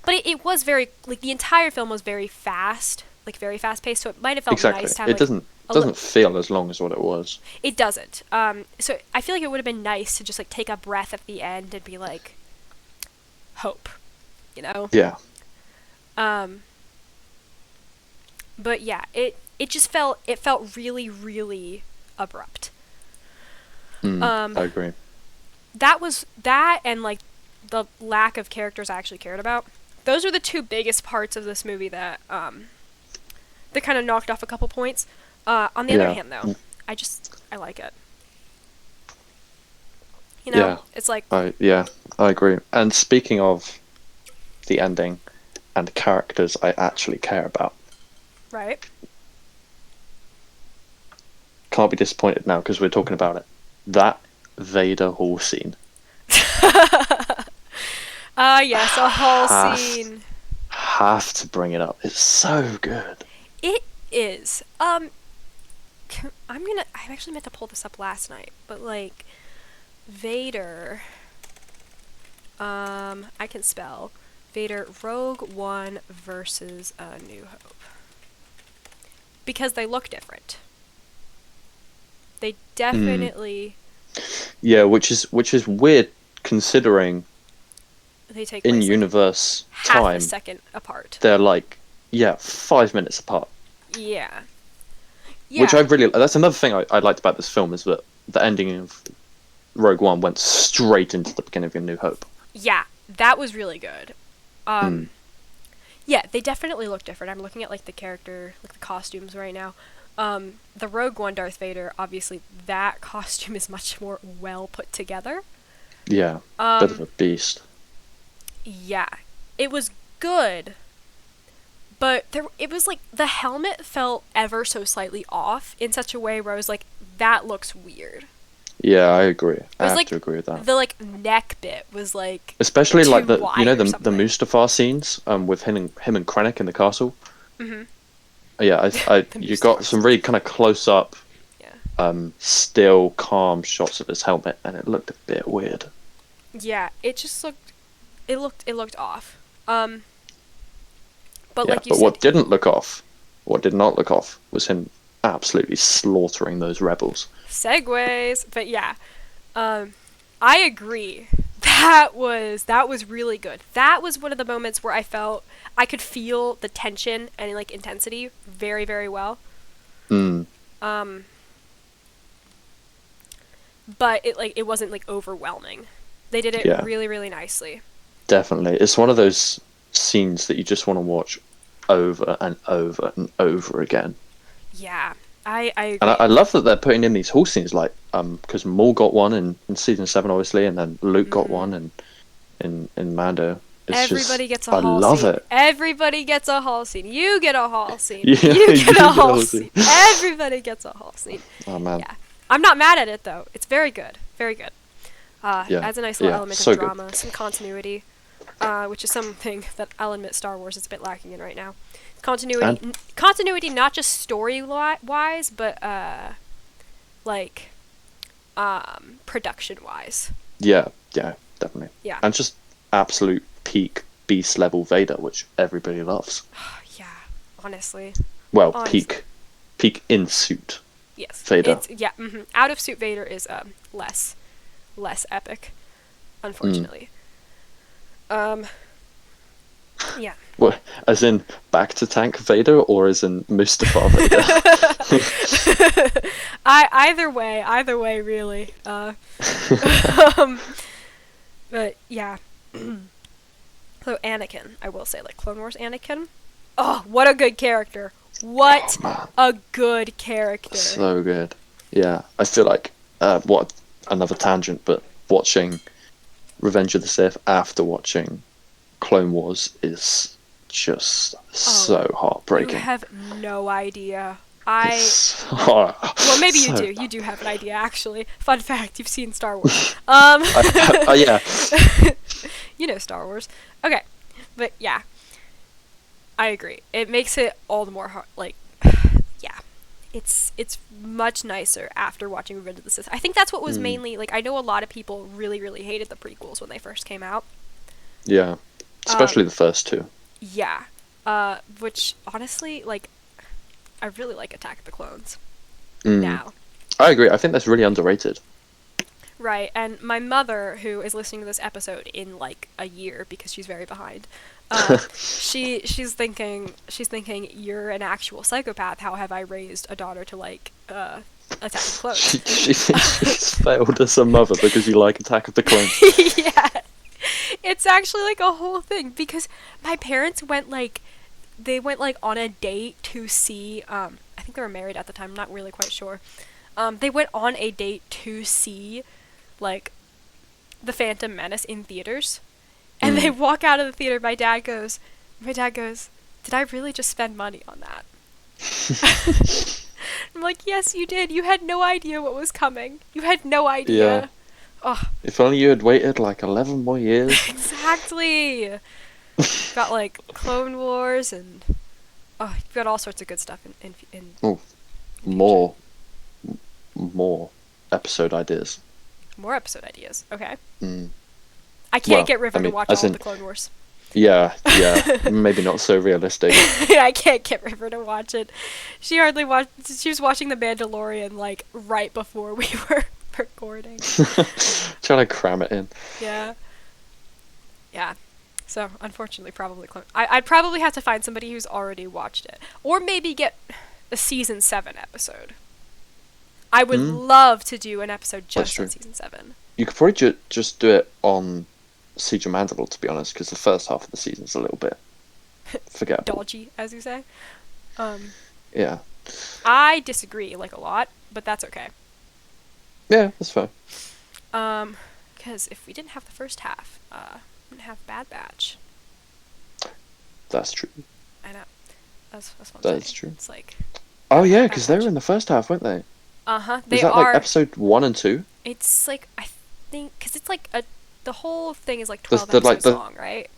but it was very like the entire film was very fast, like very fast paced. So it might have felt nice to have. It doesn't feel as long as what it was. It doesn't. So I feel like it would have been nice to just like take a breath at the end and be like, hope, Yeah. But yeah, it just felt really, really abrupt. I agree. That and like the lack of characters I actually cared about. Those are the two biggest parts of this movie that kind of knocked off a couple points. On the other hand, though, I like it. It's like I agree. And speaking of the ending and characters I actually care about, right? Can't be disappointed now because we're talking about it. That Vader hall scene. Yes, a whole scene. Have to bring it up. It's so good. It is. I actually meant to pull this up last night, but like Vader. I can spell Vader Rogue One versus A New Hope because they look different. They definitely. Yeah, which is weird considering they take in universe half time a second apart. They're like 5 minutes apart. Yeah. Which that's another thing I liked about this film is that the ending of Rogue One went straight into the beginning of A New Hope. Yeah, that was really good. Yeah, they definitely look different. I'm looking at like the character, like the costumes right now. The Rogue One Darth Vader, obviously that costume is much more well put together. Yeah, bit of a beast. Yeah, it was good, but it was like the helmet felt ever so slightly off in such a way where I was like, that looks weird. Yeah, I agree. It I was have like to agree with that. the like neck bit was like Especially too like wide or the something. Mustafar scenes with him and Krennic in the castle. Mm-hmm. Yeah, I The you got Mustafar some really kind of close up, Yeah. still calm shots of his helmet, and it looked a bit weird. Yeah, it just looked off. But Yeah, like you but said, what did not look off, was him absolutely slaughtering those rebels. segues. But yeah, I agree. That was really good. That was one of the moments where I felt I could feel the tension and like intensity very, very well. Mm, Um, but it wasn't like overwhelming. They did it yeah, really, really nicely. definitely. It's one of those scenes that you just want to watch over and over and over again. Yeah, I And agree. I love that they're putting in these whole scenes, like because Maul got one in season 7, obviously, and then Luke got Mm-hmm. one in Mando. It's Everybody just, gets a I haul love scene. it. Everybody gets a haul scene. You get a haul scene. Yeah, You you get get a a haul whole scene. scene. Everybody gets a haul scene. Oh man, Yeah. I'm not mad at it though. It's very good. Very good. yeah, Adds a nice little yeah, element so of good. drama, some continuity, which is something that I'll admit Star Wars is a bit lacking in right now. Continuity, And continuity, not just story wise, but like production wise. yeah, definitely. Yeah. And just absolute peak beast level Vader, which everybody loves. Yeah. Honestly. Well, Honestly. peak in suit Yes. Vader. It's yeah. Out of suit Vader is less epic, unfortunately. Yeah. What, as in back to tank Vader, or as in Mustafar Vader? Either way, really. Um, but yeah. So Anakin, I will say, like Clone Wars Anakin. Oh, what a good character! What Oh man, a good character! so good. Yeah, I feel like what another tangent, but watching Revenge of the Sith after watching Clone Wars is just so You heartbreaking. have no idea. I Well, maybe you So do. You do have an idea, actually. Fun fact: you've seen Star Wars. yeah, You know Star Wars. Okay, but yeah, I agree. It makes it all the more hard. Like, yeah, it's much nicer after watching Revenge of the Sith. I think that's what was mainly like. I know a lot of people really, really hated the prequels when they first came out. yeah, especially the first two. Yeah, which honestly, like, I really like Attack of the Clones now. I agree. I think that's really underrated. Right, and my mother, who is listening to this episode in like a year because she's very behind, she's thinking you're an actual psychopath. How have I raised a daughter to like Attack of the Clones? She thinks she's failed as a mother because you like Attack of the Clones. Yeah, it's actually like a whole thing because my parents went like on a date to see. I think they were married at the time. I'm not really quite sure. They went on a date to see like the Phantom Menace in theaters, and they walk out of the theater. My dad goes, "Did I really just spend money on that?" I'm like, "Yes, you did. You had no idea what was coming. You had no idea." Yeah. Oh, If only you had waited like 11 more years. exactly. Got like Clone Wars and you've got all sorts of good stuff in Oh, more episode ideas. more episode ideas. Okay. Mm. I can't Well, get River I mean, to watch as all in- the Clone Wars. Yeah, maybe not so realistic. I can't get River to watch it. She hardly watched. She was watching The Mandalorian like right before we were recording. Trying to cram it in. Yeah. Yeah. So unfortunately, probably Clone. I'd probably have to find somebody who's already watched it, or maybe get a season 7 episode. I would love to do an episode just on true. season 7. You could probably just do it on Siege of Mandalore, to be honest, because the first half of the season's a little bit forgettable. Dodgy, as you say. Yeah. I disagree like a lot, but that's okay. Yeah, that's fair. Because if we didn't have the first half, we wouldn't have Bad Batch. That's true. I know. That's what I'm That's saying. true. It's like, Oh gotta have yeah, Bad because they were Batch. in the first half, weren't they? They Was that like are. episode 1 and 2? It's like, I think, because it's like the whole thing is like The 12 like episodes the long, right?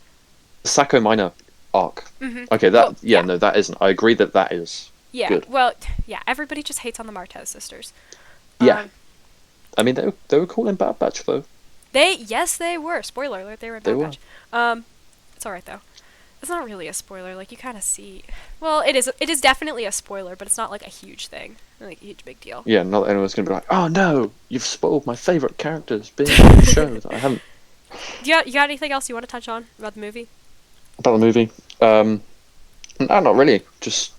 Sacco Minor arc. Mm-hmm. Okay, Well, yeah, no, that isn't. I agree that is Yeah, good. well, yeah, everybody just hates on the Martez sisters. Yeah, Um, I mean they were cool in Bad Batch though. yes, they were. Spoiler alert, they were in They Bad were. Batch. It's alright though. It's not really a spoiler. Like you kind of see. Well, it is. It is definitely a spoiler, but it's not like a huge thing, like a huge big deal. Yeah, not that anyone's gonna be like, oh no, you've spoiled my favorite characters being on the show that I haven't. You got anything else you want to touch on about the movie? About the movie. No, not really. Just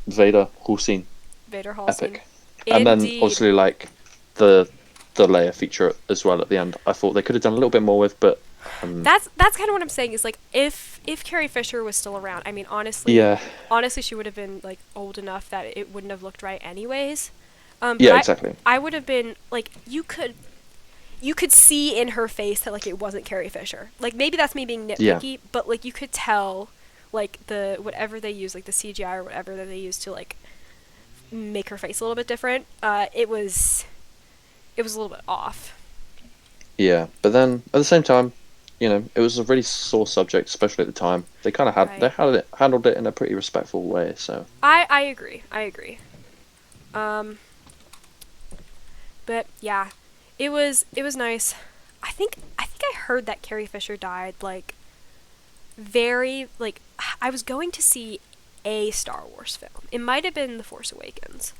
Vader, whole scene, Vader Hall epic. scene. And then Indeed. obviously like the Leia feature as well at the end. I thought they could have done a little bit more with, but That's kind of what I'm saying. Is like if Carrie Fisher was still around. I mean, yeah, honestly, she would have been like old enough that it wouldn't have looked right anyways. But yeah, exactly. I would have been like you could see in her face that like it wasn't Carrie Fisher. Like maybe that's me being nitpicky, but like you could tell like the whatever they use, like the CGI or whatever that they use to like make her face a little bit different. It was a little bit off. Yeah, but then at the same time, you know, it was a really sore subject, especially at the time. They kind of Right. handled it in a pretty respectful way. So I agree. But yeah, it was nice. I think I heard that Carrie Fisher died like very like I was going to see a Star Wars film. It might have been The Force Awakens.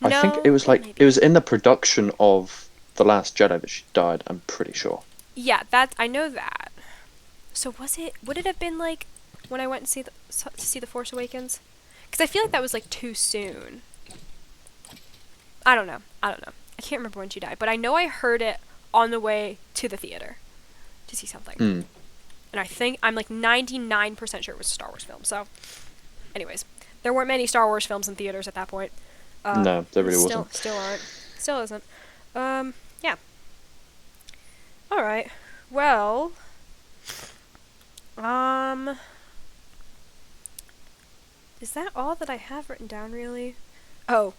I think it was like maybe. it was in the production of The Last Jedi that she died. I'm pretty sure. Yeah, I know that. So would it have been like when I went and to see The Force Awakens? Because I feel like that was like too soon. I don't know. I can't remember when she died, but I know I heard it on the way to the theater to see something. And I think I'm like 99% sure it was a Star Wars film. So, anyways, there weren't many Star Wars films in theaters at that point. No, there really wasn't. Still aren't. Still isn't. Yeah. All right. Well. Is that all that I have written down? Really? Oh,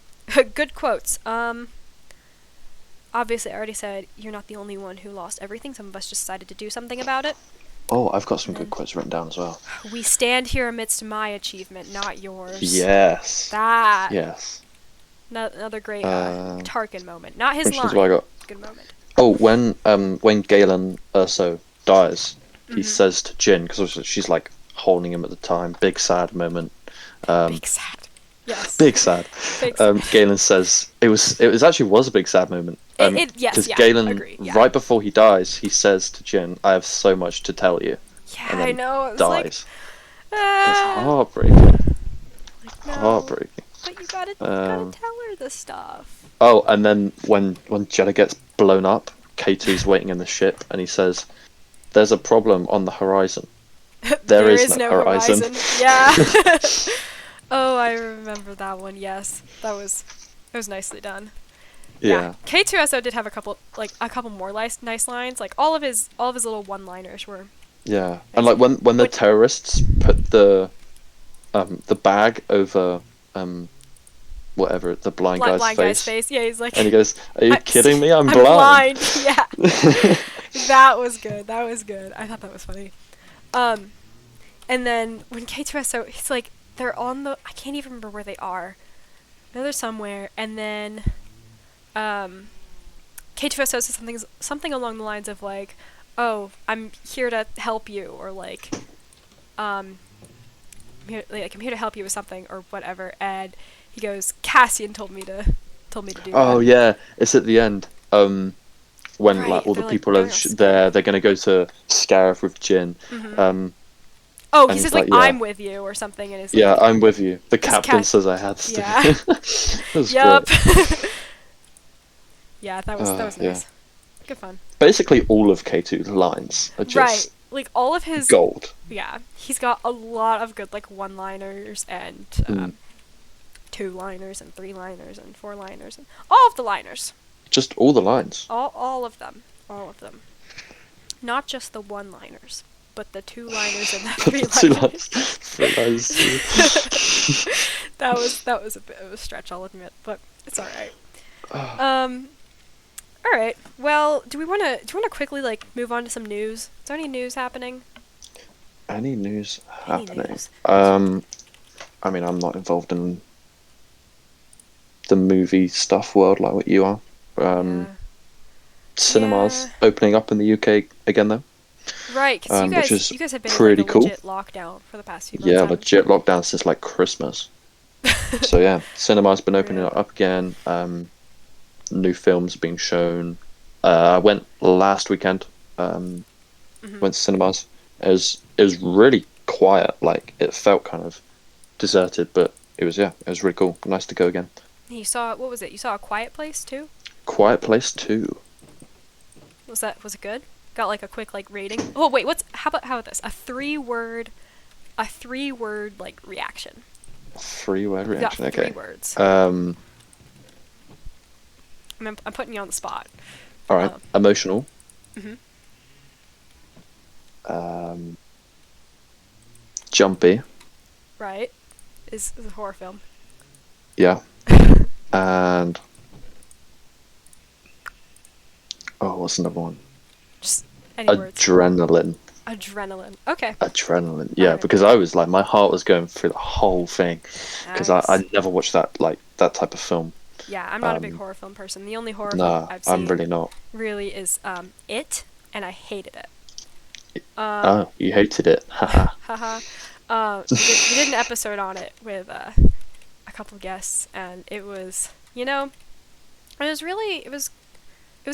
good quotes. Obviously, I already said you're not the only one who lost everything. Some of us just decided to do something about it. Oh, I've got some good quotes written down as well. We stand here amidst my achievement, not yours. Yes. That. Yes. Another great Tarkin moment. Not his Which line. is what I got. Good moment. Oh, when Galen Erso dies, he says to Jin, because she's like holding him at the time. Big sad moment. Big sad. Yes. Big sad. Big sad. Galen says it was a big sad moment. Yes, Because yeah, Galen, agree, yeah. right before he dies, he says to Jin, "I have so much to tell you." Yeah, And then I know. It was dies. like, It's heartbreaking. no, Heartbreaking. but you gotta tell her the stuff. Oh, and then when Jeddah gets blown up, K2's waiting in the ship, and he says, "There's a problem on the horizon." There is no horizon. Yeah. Oh, I remember that one. Yes, it was nicely done. Yeah. K2SO did have a couple more nice lines. Like all of his little one-liners were. Yeah, and like when the terrorists put the bag over whatever the blind guy's face. Yeah, he's like. And he goes, "Are you kidding me? I'm blind." Yeah. That was good. I thought that was funny. And then when K2SO, he's like, they're on the. I can't even remember where they are. I know they're somewhere, and then K2SO says something along the lines of like, "Oh, I'm here to help you," or like, I'm here to help you with something or whatever, and he goes, "Cassian told me to do that." Oh yeah, it's at the end. When Right, like all the they're, like, people going are all they're gonna go to Scarif with Jin. Oh, and he he's says like, like, yeah. "I'm with you" or something, and it's Yeah, like, I'm with you. The captain says I had to. Yeah. That was Yup. great. Yeah, that was nice. Yeah. Good fun. Basically, all of K2's lines are just Right. Like all of his gold. Yeah, he's got a lot of good like one-liners and two-liners and three-liners and four-liners and all of the liners. Just all the lines. All of them. Not just the one-liners, but the two-liners and the Two three-liners. Three lines. That was a bit of a stretch, I'll admit, but it's all right. All right. Well, do you want to quickly like move on to some news? Is there any news happening? Any news happening? news? I mean, I'm not involved in the movie stuff world like what you are. Yeah. Cinemas Yeah. opening up in the UK again, though. Right, because Which is you guys have been pretty in like a cool. legit lockdown for the past few months. Yeah, haven't legit lockdown since like Christmas. So yeah, cinema's been opening Rip. up again. New films being shown. I went last weekend. Went to cinemas. It was really quiet. Like it felt kind of deserted, but it was really cool. Nice to go again. You saw, what was it? You saw A Quiet Place too? Quiet Place 2. Was it good? Got like a quick like rating. Oh wait, how about this? A three-word like reaction. 3-word You got reaction. three Okay. words. I'm putting you on the spot. All right. Emotional. Mhm. Jumpy. Right. Is a horror film. Yeah. And what's another one? Just any words. Adrenaline. Adrenaline. Okay. Adrenaline. Yeah, Alright. because I was like, my heart was going through the whole thing because Nice. I never watched that type of film. Yeah, I'm not a big horror film person. The only horror film Nah, I've seen I'm really not. really is It, and I hated it. Oh, you hated it. Haha. Haha. We did an episode on it with a couple guests, and it was, it was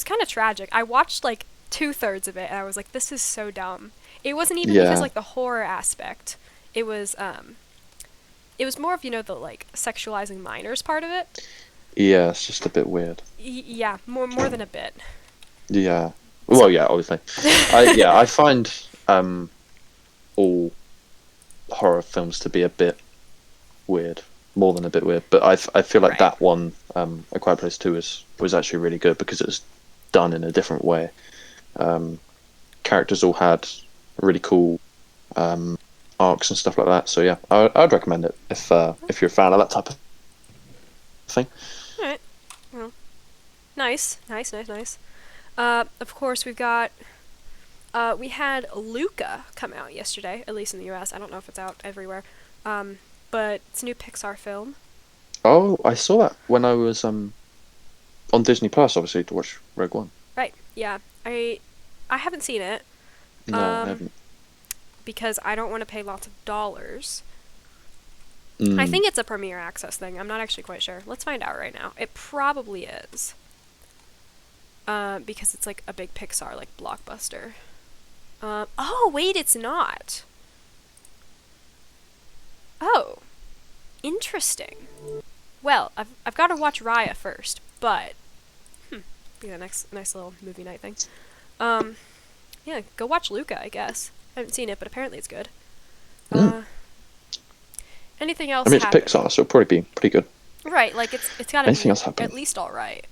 kind of tragic. I watched like 2/3 of it, and I was like, this is so dumb. It wasn't even because Yeah. like the horror aspect. It was more of the like sexualizing minors part of it. Yeah, it's just a bit weird. Yeah, more than a bit. Yeah. Well, yeah, obviously. I find all horror films to be a bit weird, more than a bit weird. But I feel like Right. that one, A Quiet Place 2, was actually really good because it was done in a different way. Characters all had really cool arcs and stuff like that. So yeah, I'd recommend it if you're a fan of that type of thing. All right. Well, nice. Of course, we've got. We had Luca come out yesterday, at least in the U.S. I don't know if it's out everywhere. But it's a new Pixar film. Oh, I saw that when I was on Disney Plus, obviously, to watch Rogue One. Right. Yeah. I haven't seen it. No, I haven't. Because I don't want to pay lots of dollars. Mm. I think it's a Premier Access thing. I'm not actually quite sure. Let's find out right now. It probably is. Because it's like a big Pixar like blockbuster. Oh wait, it's not. Oh, interesting. Well, I've got to watch Raya first, but be a nice little movie night thing. Yeah, go watch Luca, I guess. I haven't seen it, but apparently it's good. Anything else? I mean, it's happen? Pixar, so it'll probably be pretty good. Right, like it's gotta Anything be else happen? at least all right.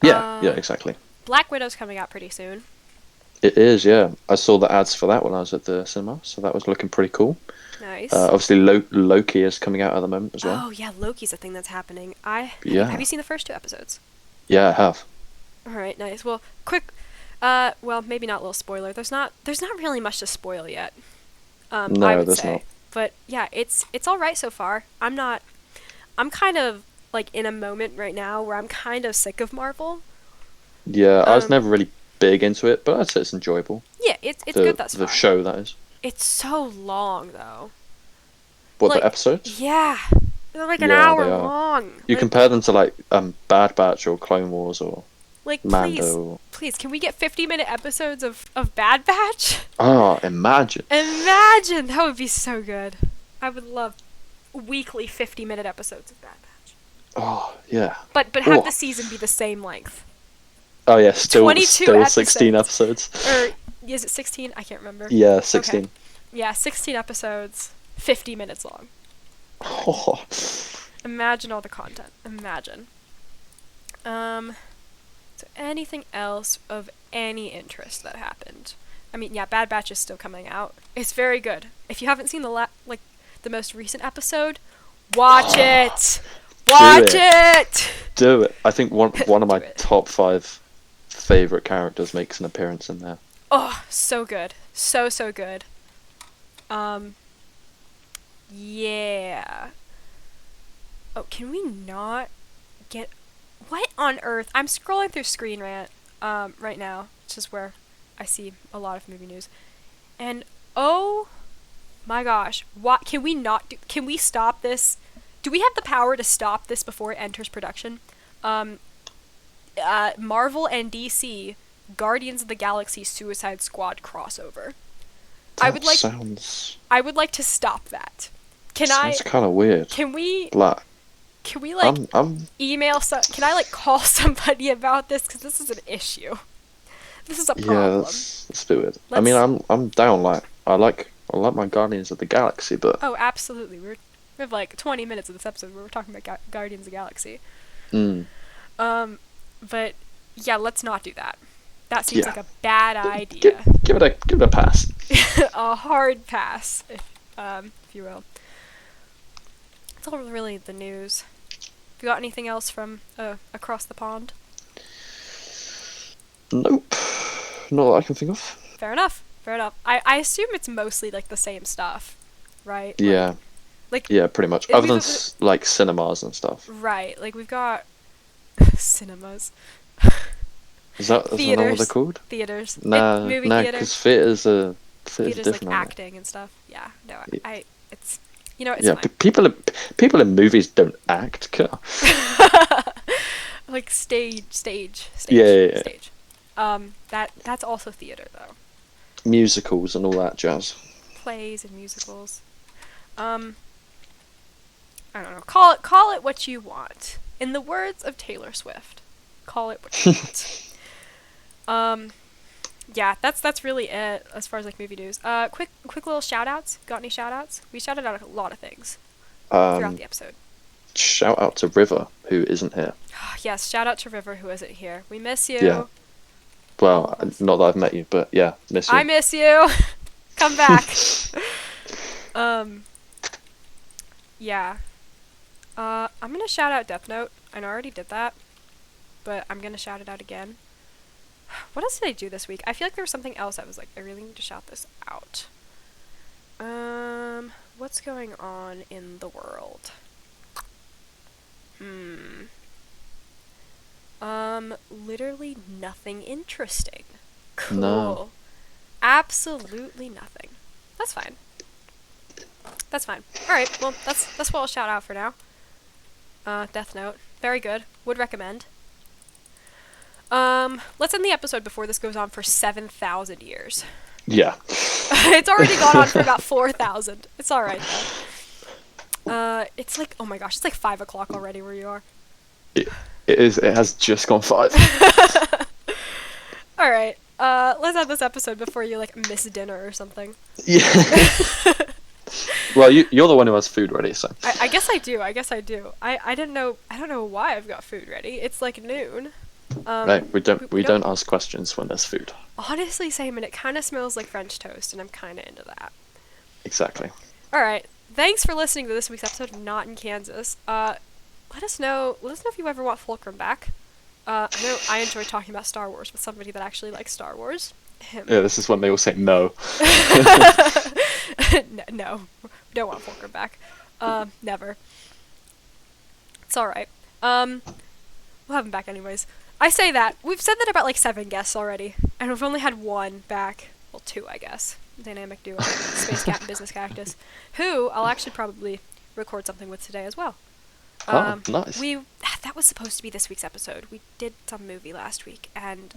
Yeah, exactly. Black Widow's coming out pretty soon. It is, yeah. I saw the ads for that when I was at the cinema, so that was looking pretty cool. Nice. Obviously, Loki is coming out at the moment as well. Oh yeah, Loki's a thing that's happening. Yeah. Have you seen the first 2 episodes? Yeah, I have. All right, nice. Well, quick. Well, maybe not a little spoiler. There's not really much to spoil yet. No, I would there's say. not. But yeah, it's all right so far. I'm kind of like in a moment right now where I'm kind of sick of Marvel. Yeah, I was never really big into it, but I'd say it's enjoyable. Yeah, it's good thus far. The show, that is. It's so long though. What, Like, the episodes? Yeah, they're like an Yeah, hour they are. long. You like, compare them to like Bad Batch or Clone Wars or like Mando. please, can we get 50-minute episodes of Bad Batch? Oh, imagine. Imagine, that would be so good. I would love weekly 50-minute episodes of Bad Batch. Oh, yeah. But have Oh. the season be the same length. Oh, yeah, still 22 16 episodes. Or is it 16? I can't remember. Yeah, 16. Okay. Yeah, 16 episodes, 50 minutes long. Oh. Imagine all the content. Imagine. So anything else of any interest that happened? I mean, yeah, Bad Batch is still coming out. It's very good. If you haven't seen the most recent episode, watch it. Watch it. Do it. I think one of Do my it. top 5 favorite characters makes an appearance in there. Oh, so good. So good. Yeah. Oh, can we not get... What on earth? I'm scrolling through Screen Rant right now, which is where I see a lot of movie news. And oh my gosh, what can we not do? Can we stop this? Do we have the power to stop this before it enters production? Marvel and DC Guardians of the Galaxy Suicide Squad crossover. I would like to stop that. Sounds kind of weird. Can we Like, email can I call somebody about this, cuz this is an issue. This is a problem. Yeah, that's a bit weird. I mean, I'm down. I like my Guardians of the Galaxy, but oh, absolutely. We have like 20 minutes of this episode where we're talking about Guardians of the Galaxy. But yeah, let's not do that. That seems like a bad idea. Give it a pass. A hard pass, if you will. That's all really the news. Have you got anything else from across the pond? Nope. Not that I can think of. Fair enough. I assume it's mostly like the same stuff, right? Yeah. Yeah, pretty much. Other than like cinemas and stuff. Right. Like we've got cinemas. Is that what they're called? Theaters. Nah, movie theater. because theaters are theaters different. Like acting and stuff. Yeah. No, it's it's yeah, fine. people in movies don't act. Like stage. Yeah. Stage. That's also theater though. Musicals and all that jazz. Plays and musicals. I don't know. Call it what you want. In the words of Taylor Swift, call it what you want. Yeah, that's really it as far as like movie news. Quick little shout outs. Got any shout outs? We shouted out a lot of things throughout the episode. Shout out to River, who isn't here. Yes, shout out to River, who isn't here. We miss you. Yeah. Well, not that I've met you, but yeah, miss you. I miss you. Come back. Yeah. I'm gonna shout out Death Note. I already did that, but I'm gonna shout it out again. What else did I do this week? I feel like there was something else I was like, I really need to shout this out. What's going on in the world? Literally nothing interesting. Cool. No. Absolutely nothing. That's fine. Alright, well, that's what I'll shout out for now. Death Note. Very good. Would recommend. Let's end the episode before this goes on for 7,000 years. Yeah. It's already gone on for about 4,000. It's alright, though. It's like, oh my gosh, it's like 5 o'clock already where you are. It is. It has just gone 5. Alright, let's end this episode before you, like, miss dinner or something. Yeah. Well, you're the one who has food ready, so. I guess I do. I don't know why I've got food ready. It's like noon. Right, we don't ask questions when there's food. Honestly, same, and it kind of smells like French toast, and I'm kind of into that. Exactly. Alright, thanks for listening to this week's episode of Not in Kansas. Let us know if you ever want Fulcrum back. I know I enjoy talking about Star Wars with somebody that actually likes Star Wars. Him. Yeah, this is when they all say no. No, don't want Fulcrum back. Never. It's alright. We'll have him back anyways. I say that. We've said that about like 7 guests already, and we've only had 1 back. Well, 2, I guess. Dynamic duo, Space Cat and Business Cactus, who I'll actually probably record something with today as well. Nice. That was supposed to be this week's episode. We did some movie last week, and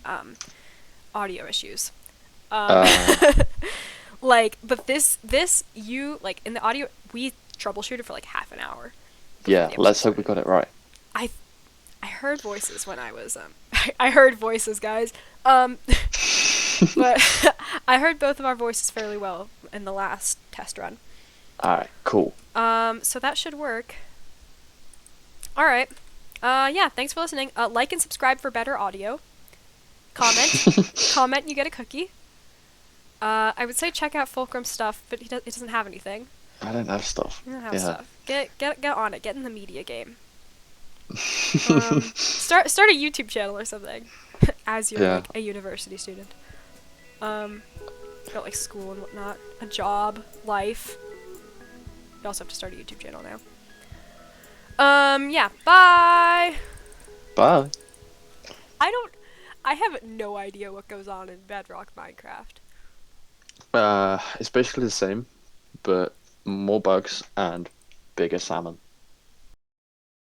audio issues. Like, but this you like in the audio we troubleshooted for like half an hour. Yeah, let's hope we got it right. I heard voices when I was I heard voices, guys. But I heard both of our voices fairly well in the last test run. Alright, cool. So that should work. Alright. Yeah, thanks for listening. Like and subscribe for better audio. Comment, you get a cookie. I would say check out Fulcrum stuff, but he doesn't have anything. I don't have stuff. He doesn't have Yeah. stuff. Get on it. Get in the media game. Start a YouTube channel or something, as you're Yeah. like a university student. Got like school and whatnot, a job, life. You also have to start a YouTube channel now. Yeah. Bye. Bye. I don't. I have no idea what goes on in Bedrock Minecraft. It's basically the same, but more bugs and bigger salmon.